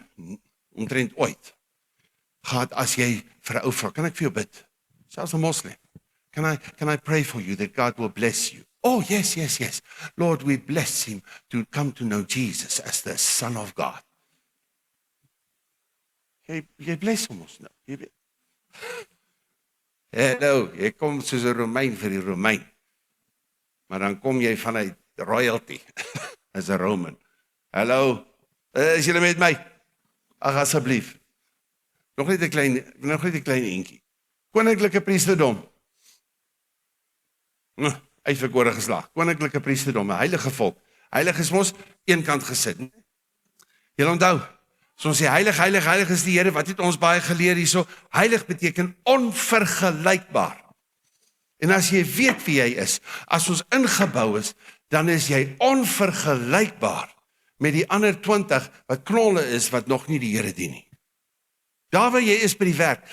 S1: omtrent ooit, gehad as jy vir 'n ou vra, kan ek vir jou bid? Selfs 'n moslim. Can I pray for you that God will bless you? Oh, yes. Lord, we bless him to come to know Jesus as the Son of God. Jy bless hom ons nou. Hallo, jy kom soos 'n Romein vir die Romein. Maar dan kom jy vanuit royalty, as 'n Roman. Hallo, is julle met my? Ag, asseblief. Nog net 'n klein eentjie. Koninklike priesterdom. Uitverkore geslag. Koninklike priesterdom, 'n heilige volk. Heilig is mos eenkant gesit. Julle onthou, as ons sê heilig is die Here, wat het ons baie geleer hierso? Heilig beteken onvergelykbaar. En as jy weet wie jy is, as ons ingebou is, dan is jy onvergelykbaar met die ander 20 wat knolle is, wat nog nie die Here dien nie. Daar waar jy is by die werk,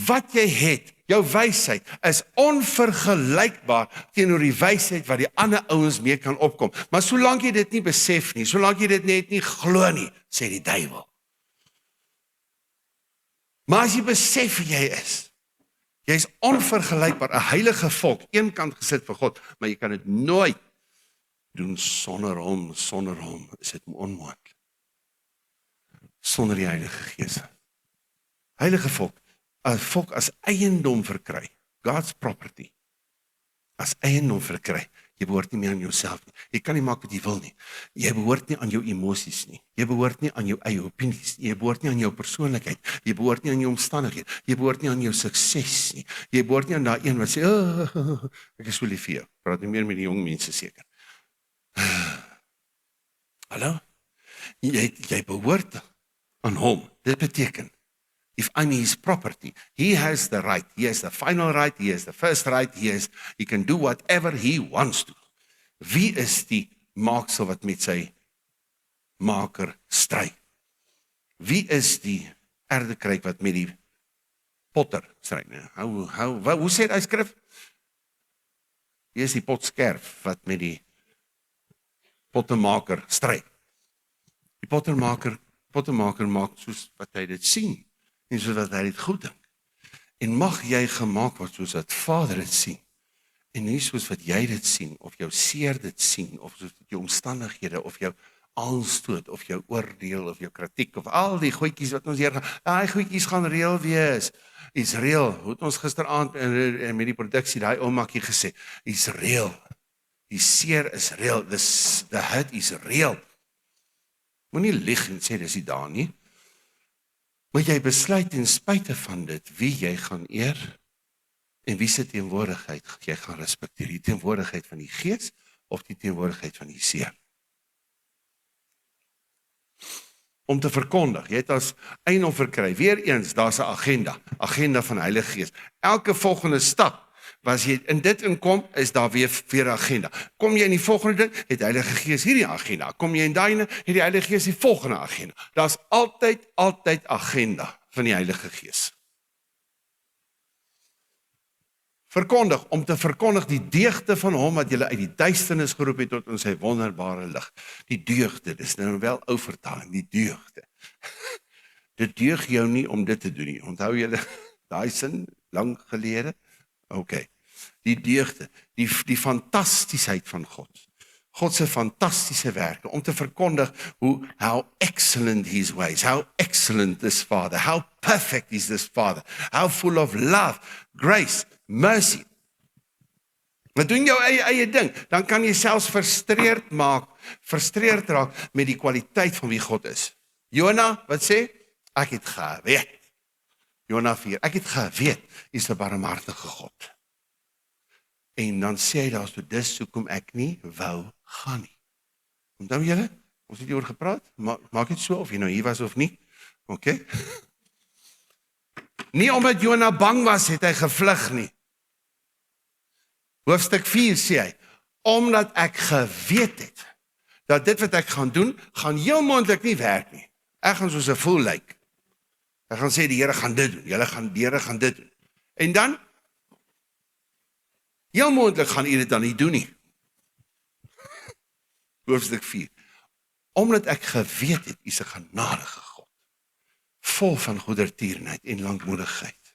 S1: wat jy het, jou wysheid, is onvergelykbaar teenoor die wysheid wat die ander ouens mee kan opkom. Maar solank jy dit nie besef nie, solank jy dit net nie glo nie, sê die duiwel. Maar as jy besef wie jy is onvergelykbaar, 'n heilige volk, eenkant gesit vir God, maar jy kan dit nooit doen sonder hom, is dit onmoontlik. Sonder die Heilige Gees. Heilige volk, 'n volk as eiendom verkry, God's property, as eiendom verkry. Jy behoort nie meer aan jouself nie. Jy kan nie maak wat jy wil nie. Jy behoort nie aan jou emosies nie. Jy behoort nie aan jou eie opinies nie. Jy behoort nie aan jou persoonlikheid. Jy behoort nie aan jou omstandighede. Jy behoort nie aan jou sukses nie. Jy behoort nie aan daai een wat sê, ek is so lief vir jou. Praat nie meer met die jong mense seker. Hallo? Jy behoort aan hom. Dit beteken, if I'm his property, he has the right. He has the final right. He has the first right. He can do whatever he wants to. Wie is die maaksel wat met sy maker stry? Wie is die erdekruik wat met die potter stry? Hoe sê hy skrif? Wie is die potskerf wat met die pottenmaker stry? Die pottenmaker maak soos wat hy dit sien. En soos wat hy dit goed dink. En mag jy gemaak word soos wat Vader dit sien. En nie soos wat jy dit sien, of jou seer dit sien, of soos jou omstandighede, of jou aanstoot, of jou oordeel, of jou kritiek, of al die goedjies wat ons hier gaan. Daai goedjies gaan reël wees. Is reël. Hoe het ons gisteraand met die produksie, daai oumakkie gesê, is reël. Die seer is reël. The hurt is reël. Moenie lieg en sê dis nie daar nie. Maar jy besluit ten spyte van dit wie jy gaan eer en wie se teenwoordigheid jy gaan respekteer. Die teenwoordigheid van die Gees of die teenwoordigheid van die seer. Om te verkondig, jy het as eindoffer kry, weer eens, daar's 'n agenda van Heilige Gees. Elke volgende stap, as jy in dit inkom, is daar weer 'n agenda. Kom jy in die volgende ding, het die Heilige Gees hierdie agenda. Kom jy in daai, het die Heilige Gees die volgende agenda. Daar's altyd agenda van die Heilige Gees. Verkondig, om te verkondig die deugde van hom wat julle uit die duisternis geroep het tot in sy wonderbare lig. Die deugde, dis nou wel ou vertaling, die deugde. Dit deug jou nie om dit te doen nie. Onthou julle daai sin lang gelede? OK. Die deugde, die fantastisheid van God. God se fantastiese werke, om te verkondig how excellent his ways, how excellent this Father, how perfect is this Father, how full of love, grace, mercy. Maar doen jou eie ding, dan kan jy selfs frustreerd raak met die kwaliteit van wie God is. Jona, wat sê? Ek het geweet. Jona 4, ek het geweet, is 'n barmhartige God. En dan sê hy daar so, dis hoekom ek nie wou gaan nie. Onthou julle? Ons het hieroor gepraat, maak dit so of jy nou hier was of nie. OK? Nie omdat Jona bang was, het hy gevlug nie. Hoofstuk 4 sê hy, omdat ek geweet het, dat dit wat ek gaan doen, gaan heel moontlik nie werk nie. Ek gaan soos 'n fool lyk. Ek gaan sê, die Here gaan dit doen, die Here gaan dit doen. En dan, heel moontlik gaan u dit dan nie doen nie. Hoofstuk 4. Omdat ek geweet het, is 'n genadige God, vol van goedertierenheid en lankmoedigheid.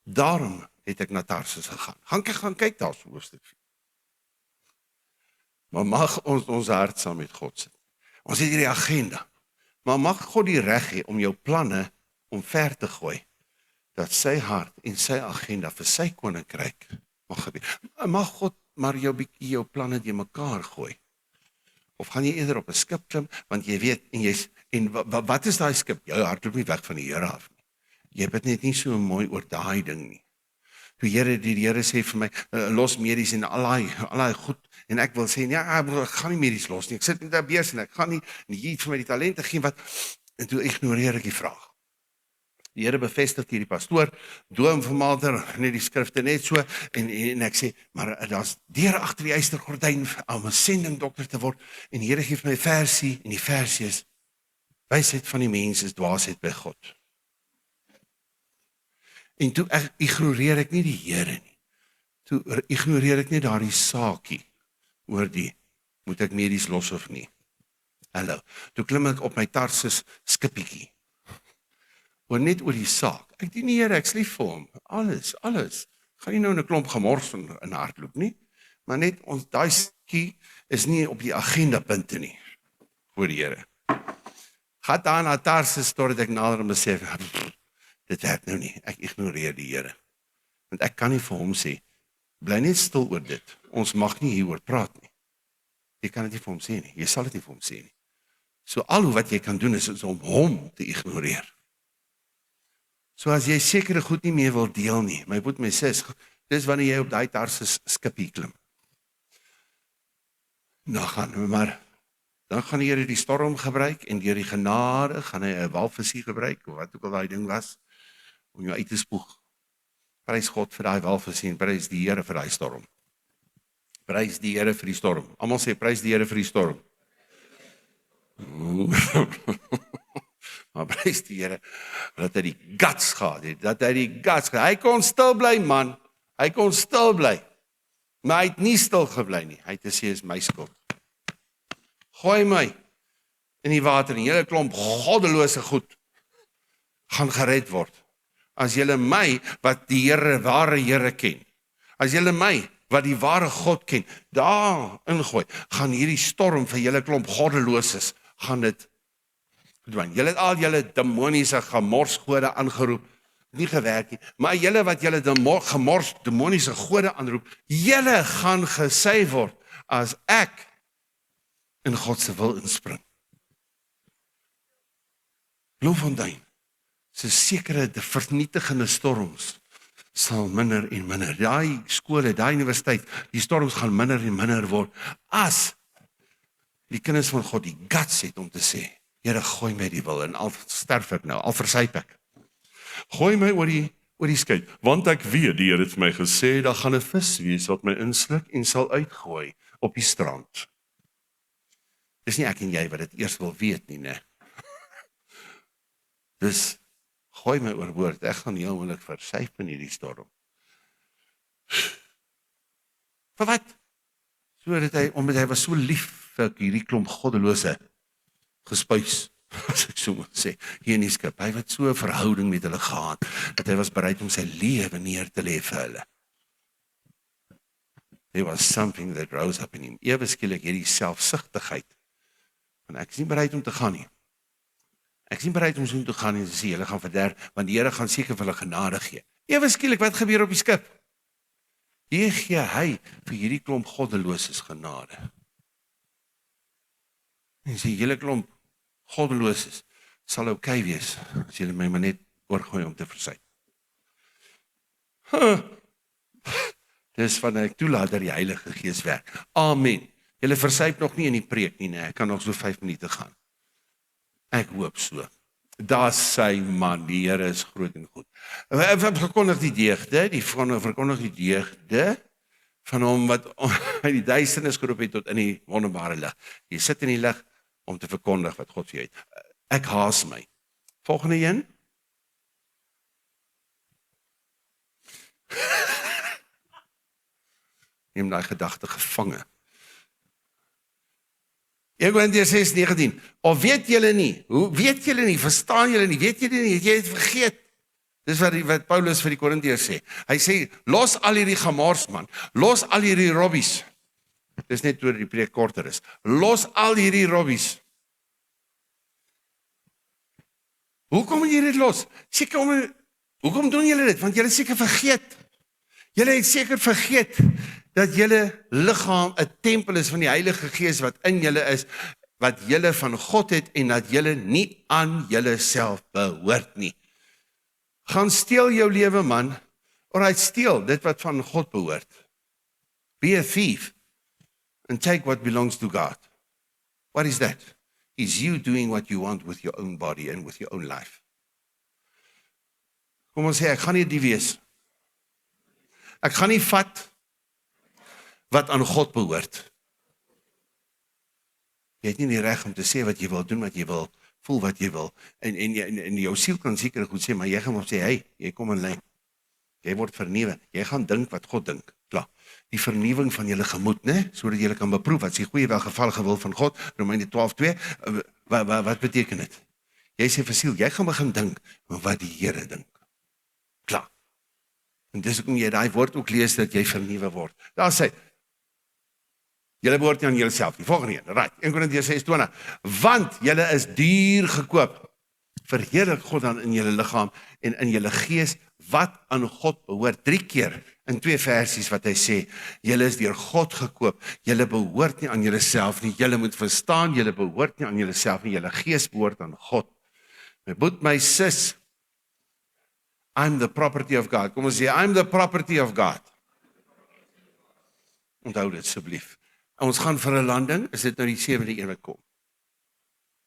S1: Daarom het ek na Tarsus gegaan. Gaan kyk daar so hoofstuk 4. Maar mag ons hart saam met God sit. Ons het hierdie agenda. Maar mag God die reg hê om jou planne omver te gooi, dat sy hart en sy agenda vir sy koninkryk mag gebeur. Mag God maar jou planne die mekaar gooi. Of gaan jy eerder op 'n skip klim, want jy weet, wat is daai skip? Jou hart loop nie weg van die Here af nie. Jy het net nie so mooi oor daai ding nie. Die Here sê vir my, los medies en al daai goed, en ek wil sê, ja, ek gaan nie medies los nie, ek sit net daar besig en ek gaan nie, en jy het vir my die talente gee wat, en toe ignoreer ek die vraag. Die Here bevestig hierdie pastoor, doom vermater, net die skrifte net so, en ek sê, maar daar's deur agter die ystergordyn om 'n sendingdokter te word, en die Here gee vir my versie, en die versie is, wysheid van die mens is dwaasheid by God. En toe ignoreer ek nie die Here nie. Toe ignoreer ek nie daardie saakie oor moet ek medies los of nie. Hallo. Toe klim ek op my Tarsus skippietjie. Net oor die saak. Ek dien die Here, ek's lief vir hom. Alles. Gaan nie nou in 'n klomp gemors in hardloop nie, maar net ons daai saakie is nie op die agenda punte nie voor die Here. Gaan daar na Tarsus totdat ek nader en besef, dit werk nou nie, ek ignoreer die Here. Want ek kan nie vir hom sê, bly net stil oor dit, ons mag nie hieroor praat nie. Jy kan dit nie vir hom sê nie, jy sal dit nie vir hom sê nie. So al wat jy kan doen is om hom te ignoreer. So as jy sekere goed nie meer wil deel nie, my broer, my sis, dis wanneer jy op daai Tarsus skipie klim. Dan gaan die Here die storm gebruik, en deur die genade gaan hy 'n walvisie gebruik, of wat ook al daai ding was, om jou uit te spoeg. Prys God vir daai walvisie, en prys die Here vir daai storm. Prys die Here vir die storm. Almal sê, prys die Here vir die storm. Maar prys die Here, dat hy die guts gehad het, hy kon stil bly, man, hy kon stil bly, maar hy het nie stil gebly nie, hy het gesê, is my skuld. Gooi my in die water, en julle klomp goddelose goed gaan gered word. As julle my, wat die Here, ware Here ken, as julle my, wat die ware God ken, daar ingooi, gaan hierdie storm vir julle klomp goddeloses, gaan dit verdwyn. Julle het al julle demoniese gemorsgode aangeroep, nie gewerk nie, maar julle wat julle demoniese gode aanroep, julle gaan gesê word, as ek in God se wil inspring. Bloemfontein, so sekere vernietigende storms sal minder en minder. Daai skole, daai universiteit, die storms gaan minder en minder word, as die kinders van God die guts het om te sê, Here, gooi my die wil, en al sterf ek nou, al versuip ek. Gooi my oor die skei, want ek weet, die Here het vir my gesê, daar gaan 'n vis wees wat my insluk en sal uitgooi op die strand. Dis nie ek en jy wat dit eers wil weet nie, né? Dus, gooi my oorboord, ek gaan heel moontlik versuip in hierdie storm. Vir wat? Omdat hy was so lief vir hierdie klomp goddelose gespuis, as ek so moet sê, hier in die skip. Hy het so 'n verhouding met hulle gehad, dat hy was bereid om sy lewe neer te lê vir hulle. There was something that rose up in him. Ewe skielik hierdie selfsugtigheid, want ek is nie bereid om te gaan nie. Ek is nie bereid om so te gaan en te sê, julle gaan verderf, want die Here gaan seker vir hulle genade gee. Ewe skielik, wat gebeur op die skip? Hier gee hy vir hierdie klomp goddeloses genade. En sê, julle klomp goddeloses sal oukei wees, as julle my maar net oorgooi om te versuip. Dis van ek toelaat dat die Heilige Gees werk. Amen. Julle versuip nog nie in die preek nie, ek kan nog so 5 minute gaan. Ek hoop so. Daar sy man, die Here is groot en goed. Verkondig die deugde, verkondig die deugde van hom wat uit die duisternis geroep het tot in die wonderbare lig. Jy sit in die lig om te verkondig wat God vir jou het. Ek haas my. Volgende een. Neem daai gedagte gevange. 1 Korintiërs 6:19. Of weet julle nie? Hoe weet julle nie? Verstaan julle nie? Weet julle nie? Het jy het vergeet? Dis wat Paulus vir die Korintiërs sê. Hy sê, los al hierdie gemors man. Los al hierdie robbies. Dis net toe die preek korter is. Los al hierdie robbies. Hoekom jy dit los? Hoekom doen julle dit? Want julle seker vergeet. Julle het seker vergeet dat julle liggaam 'n tempel is van die Heilige Gees wat in julle is, wat julle van God het en dat julle nie aan julle self behoort nie. Gaan steel jou lewe man, alright, steel dit wat van God behoort. Be a thief and take what belongs to God. What is that? Is you doing what you want with your own body and with your own life. Kom ons sê, ek gaan nie die wees. Ek gaan nie vat wat aan God behoort. Jy het nie die reg om te sê wat jy wil doen, wat jy wil, voel wat jy wil. En jou siel kan seker goed sê, maar jy gaan op sê, hey, jy kom in lyn. Jy word vernuwe. Jy gaan dink wat God dink. Klaar. Die vernuwing van julle gemoed, né? Sodat julle kan beproef wat is die goeie welgevallige wil van God. Romeine 12:2. Wat beteken dit? Jy sê vir siel, jy gaan begin dink wat die Here dink. Klaar. En dis hoekom jy daai woord ook lees dat jy vernuwe word. Daar sê julle behoort nie aan julleself nie. Volgende een, right, 1 Korintiërs 6:20. Want julle is duur gekoop. Verheerlik God dan in julle liggaam en in julle gees wat aan God behoort. 3 keer in 2 versies wat hy sê, julle is deur God gekoop. Julle behoort nie aan julleself nie. Julle moet verstaan, julle behoort nie aan julleself nie. Julle gees behoort aan God. My boet, my sis, I'm the property of God. Kom ons sê, I'm the property of God. Onthou dit asseblief. Ons gaan vir 'n landing, is dit nou die 7de een wat kom.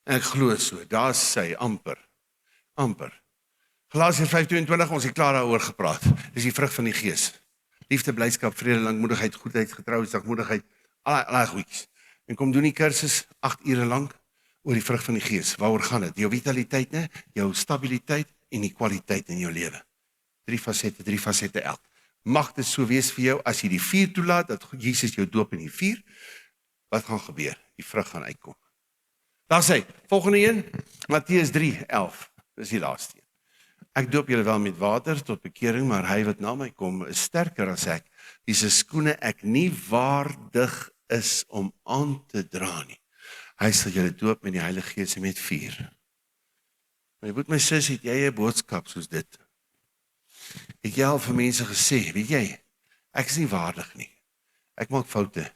S1: Ek glo so, daar sy amper. Galasiërs 5:22, ons het klaar daaroor gepraat. Dis die vrug van die Gees. Liefde, blydskap, vrede, lankmoedigheid, goedheid, getrouheid, sagmoedigheid, al goedjies. En kom doen die kursus 8 ure lank oor die vrug van die Gees. Waaroor gaan dit? Jou vitaliteit, né? Jou stabiliteit en die kwaliteit in jou lewe. 3 fasette elk. Mag dit so wees vir jou as jy die vuur toelaat dat Jesus jou doop in die vuur. Wat gaan gebeur? Die vrug gaan uitkom. Daar sê, volgende een, Matteus 3:11. Dis die laaste een. Ek doop julle wel met water tot bekering, maar hy wat na my kom is sterker as ek, wie se skoene ek nie waardig is om aan te dra nie. Hy sal julle doop met die Heilige Gees en met vuur. My broer, my sus, het jy 'n boodskap soos dit? Het jy al vir mense gesê, weet jy, ek is nie waardig nie. Ek maak foute.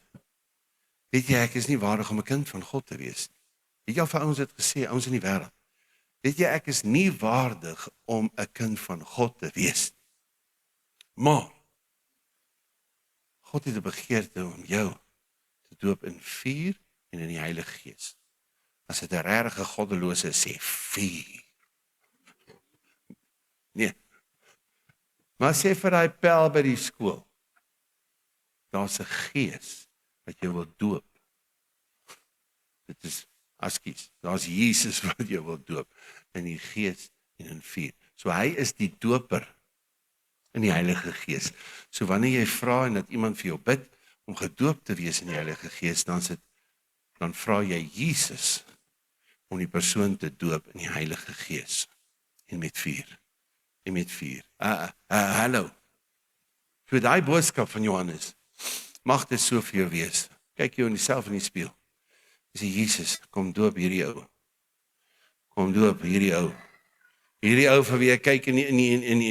S1: Weet jy, ek is nie waardig om 'n kind van God te wees nie. Het jy al vir ouens dit gesê, ouens in die wêreld? Weet jy, ek is nie waardig om 'n kind van God te wees nie. Maar God het 'n begeerte om jou te doop in vuur en in die Heilige Gees. As dit 'n regte goddelose sê, vuur. Nee. Maar sê vir daai pel by die skool, daar's 'n gees wat jou wil doop. Dit is askies, daar's Jesus wat jou wil doop in die gees en in vuur. So hy is die doper in die Heilige Gees. So wanneer jy vra en dat iemand vir jou bid om gedoop te wees in die Heilige Gees, dan vra jy Jesus om die persoon te doop in die Heilige Gees en met vuur. Hallo. So daai boodskap van Johannes, mag dit so vir jou wees. Kyk jou in jouself in die spieël. Jy sê, Jesus, kom doop hierdie ou. Kom doop hierdie ou. Hierdie ou vir wie ek kyk in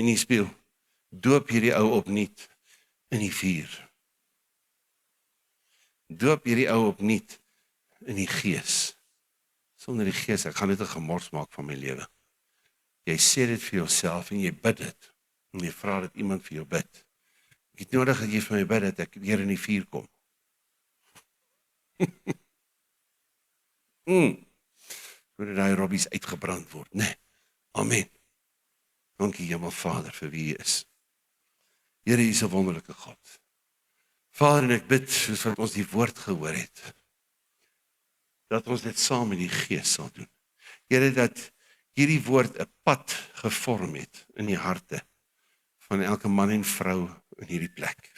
S1: die spieël. Doop hierdie ou opnuut in die vuur. Doop hierdie ou opnuut in die Gees. Sonder die Gees, ek gaan dit 'n gemors maak van my lewe. Jy sê dit vir jouself en jy bid dit. En jy vra dat iemand vir jou bid. Ek het nodig dat jy vir my bid dat ek weer in die vuur kom. Sodat daai robbies uitgebrand word, nee. Amen. Dankie Hemel Vader vir wie jy is. Here, jy is 'n wonderlike God. Vader, en ek bid soos wat ons die woord gehoor het, dat ons dit saam met die Gees sal doen. Here, dat hierdie woord 'n pad gevorm het in die harte van elke man en vrou in hierdie plek.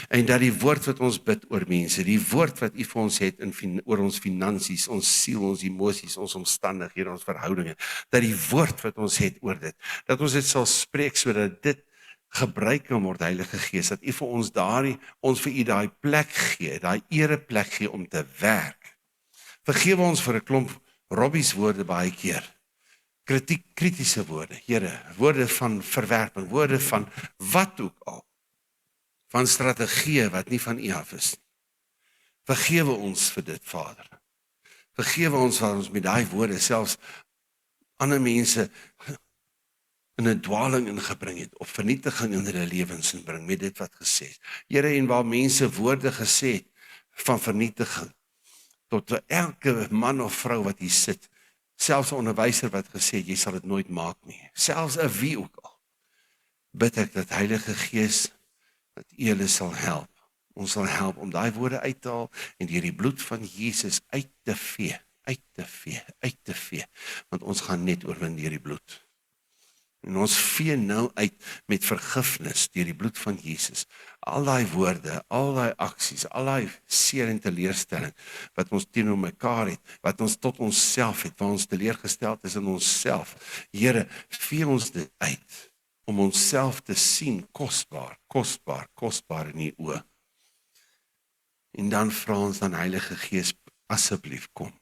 S1: En dat die woord wat ons bid oor mense, die woord wat U vir ons het oor ons finansies, ons siel, ons emosies, ons omstandighede, ons verhoudinge, dat die woord wat ons het oor dit, dat ons dit sal spreek sodat dit gebruik kan word, Heilige Gees, dat U vir ons vir U daai plek gee, daai ereplek gee om te werk. Vergewe ons vir 'n klomp robbies woorde baie keer. Kritiese woorde, Here, woorde van verwerping, woorde van wat ook al. Van strategieë wat nie van U af is nie. Vergewe ons vir dit, Vader. Vergewe ons waar ons met daai woorde selfs ander mense in 'n dwaling ingebring het, of vernietiging in hulle lewens inbring met dit wat gesê is. Here, en waar mense woorde gesê het van vernietiging, tot elke man of vrou wat hier sit, selfs 'n onderwyser wat gesê het, jy sal dit nooit maak nie, selfs 'n wie ook al, bid ek dat Heilige Gees, dat U hulle sal help, ons sal help om daai woorde uit te haal, en deur die bloed van Jesus uit te vee, want ons gaan net oorwin deur die bloed. En ons vee nou uit met vergifnis deur die bloed van Jesus. Al daai woorde, al daai aksies, al daai seer en teleurstelling wat ons teenoor mekaar het, wat ons tot onsself het, waar ons teleurgesteld is in onsself. Here, vee ons dit uit om onsself te sien kosbaar in U oë. En dan vra ons dan Heilige Gees, asseblief kom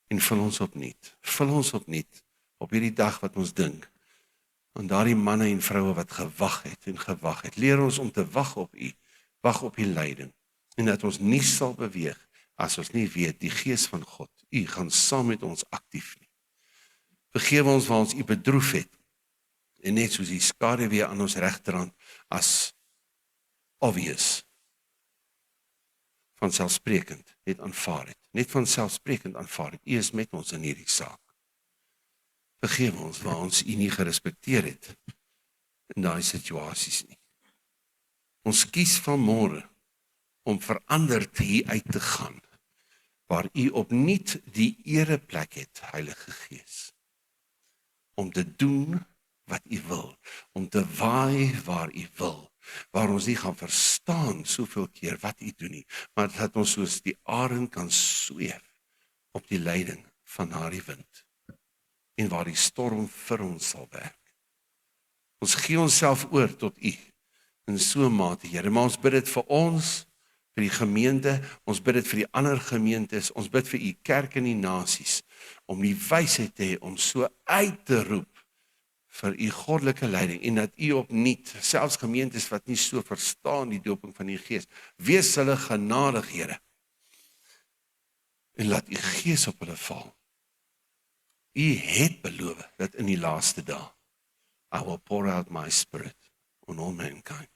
S1: en vul ons opnuut op hierdie dag wat ons dink. En daardie manne en vroue wat gewag het, leer ons om te wag op U, wag op U leiding, en dat ons nie sal beweeg as ons nie weet die Gees van God, U gaan saam met ons aktief nie. Vergewe ons waar ons U bedroef het, en net soos die skaduwee aan ons regterhand as obvious, vanselfsprekend net aanvaar het, U is met ons in hierdie saak. Vergewe ons waar ons U nie gerespekteer het in daai situasies nie. Ons kies vanmôre om veranderd hier uit te gaan, waar U opnuut die ereplek het, Heilige Gees, om te doen wat U wil, om te waai waar U wil, waar ons nie gaan verstaan soveel keer wat U doen nie, maar dat ons soos die arend kan sweef op die leiding van daardie wind, en waar die storm vir ons sal werk. Ons gee onsself oor tot U, in so 'n mate, Here, maar ons bid dit vir ons, vir die gemeente, ons bid dit vir die ander gemeentes, ons bid vir U kerk in die nasies, om die wysheid te hê, om so uit te roep, vir U goddelike leiding, en dat U opnuut, selfs gemeentes wat nie so verstaan die dooping van die Gees, wees hulle genadig, Here, en laat U Gees op hulle val. U het beloof dat in die laaste dae, I will pour out my spirit on all mankind.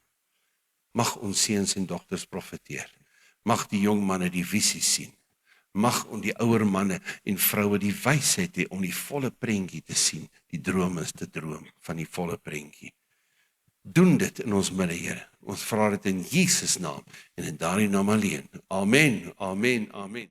S1: Mag ons seuns en dogters profeteer, mag die jong manne die visies sien, mag die ouer manne en vroue die wysheid hê om die volle prentjie te sien, die droom is te droom van die volle prentjie. Doen dit in ons midde, Here. Ons vra dit in Jesus naam en in daardie naam alleen. Amen, amen, amen.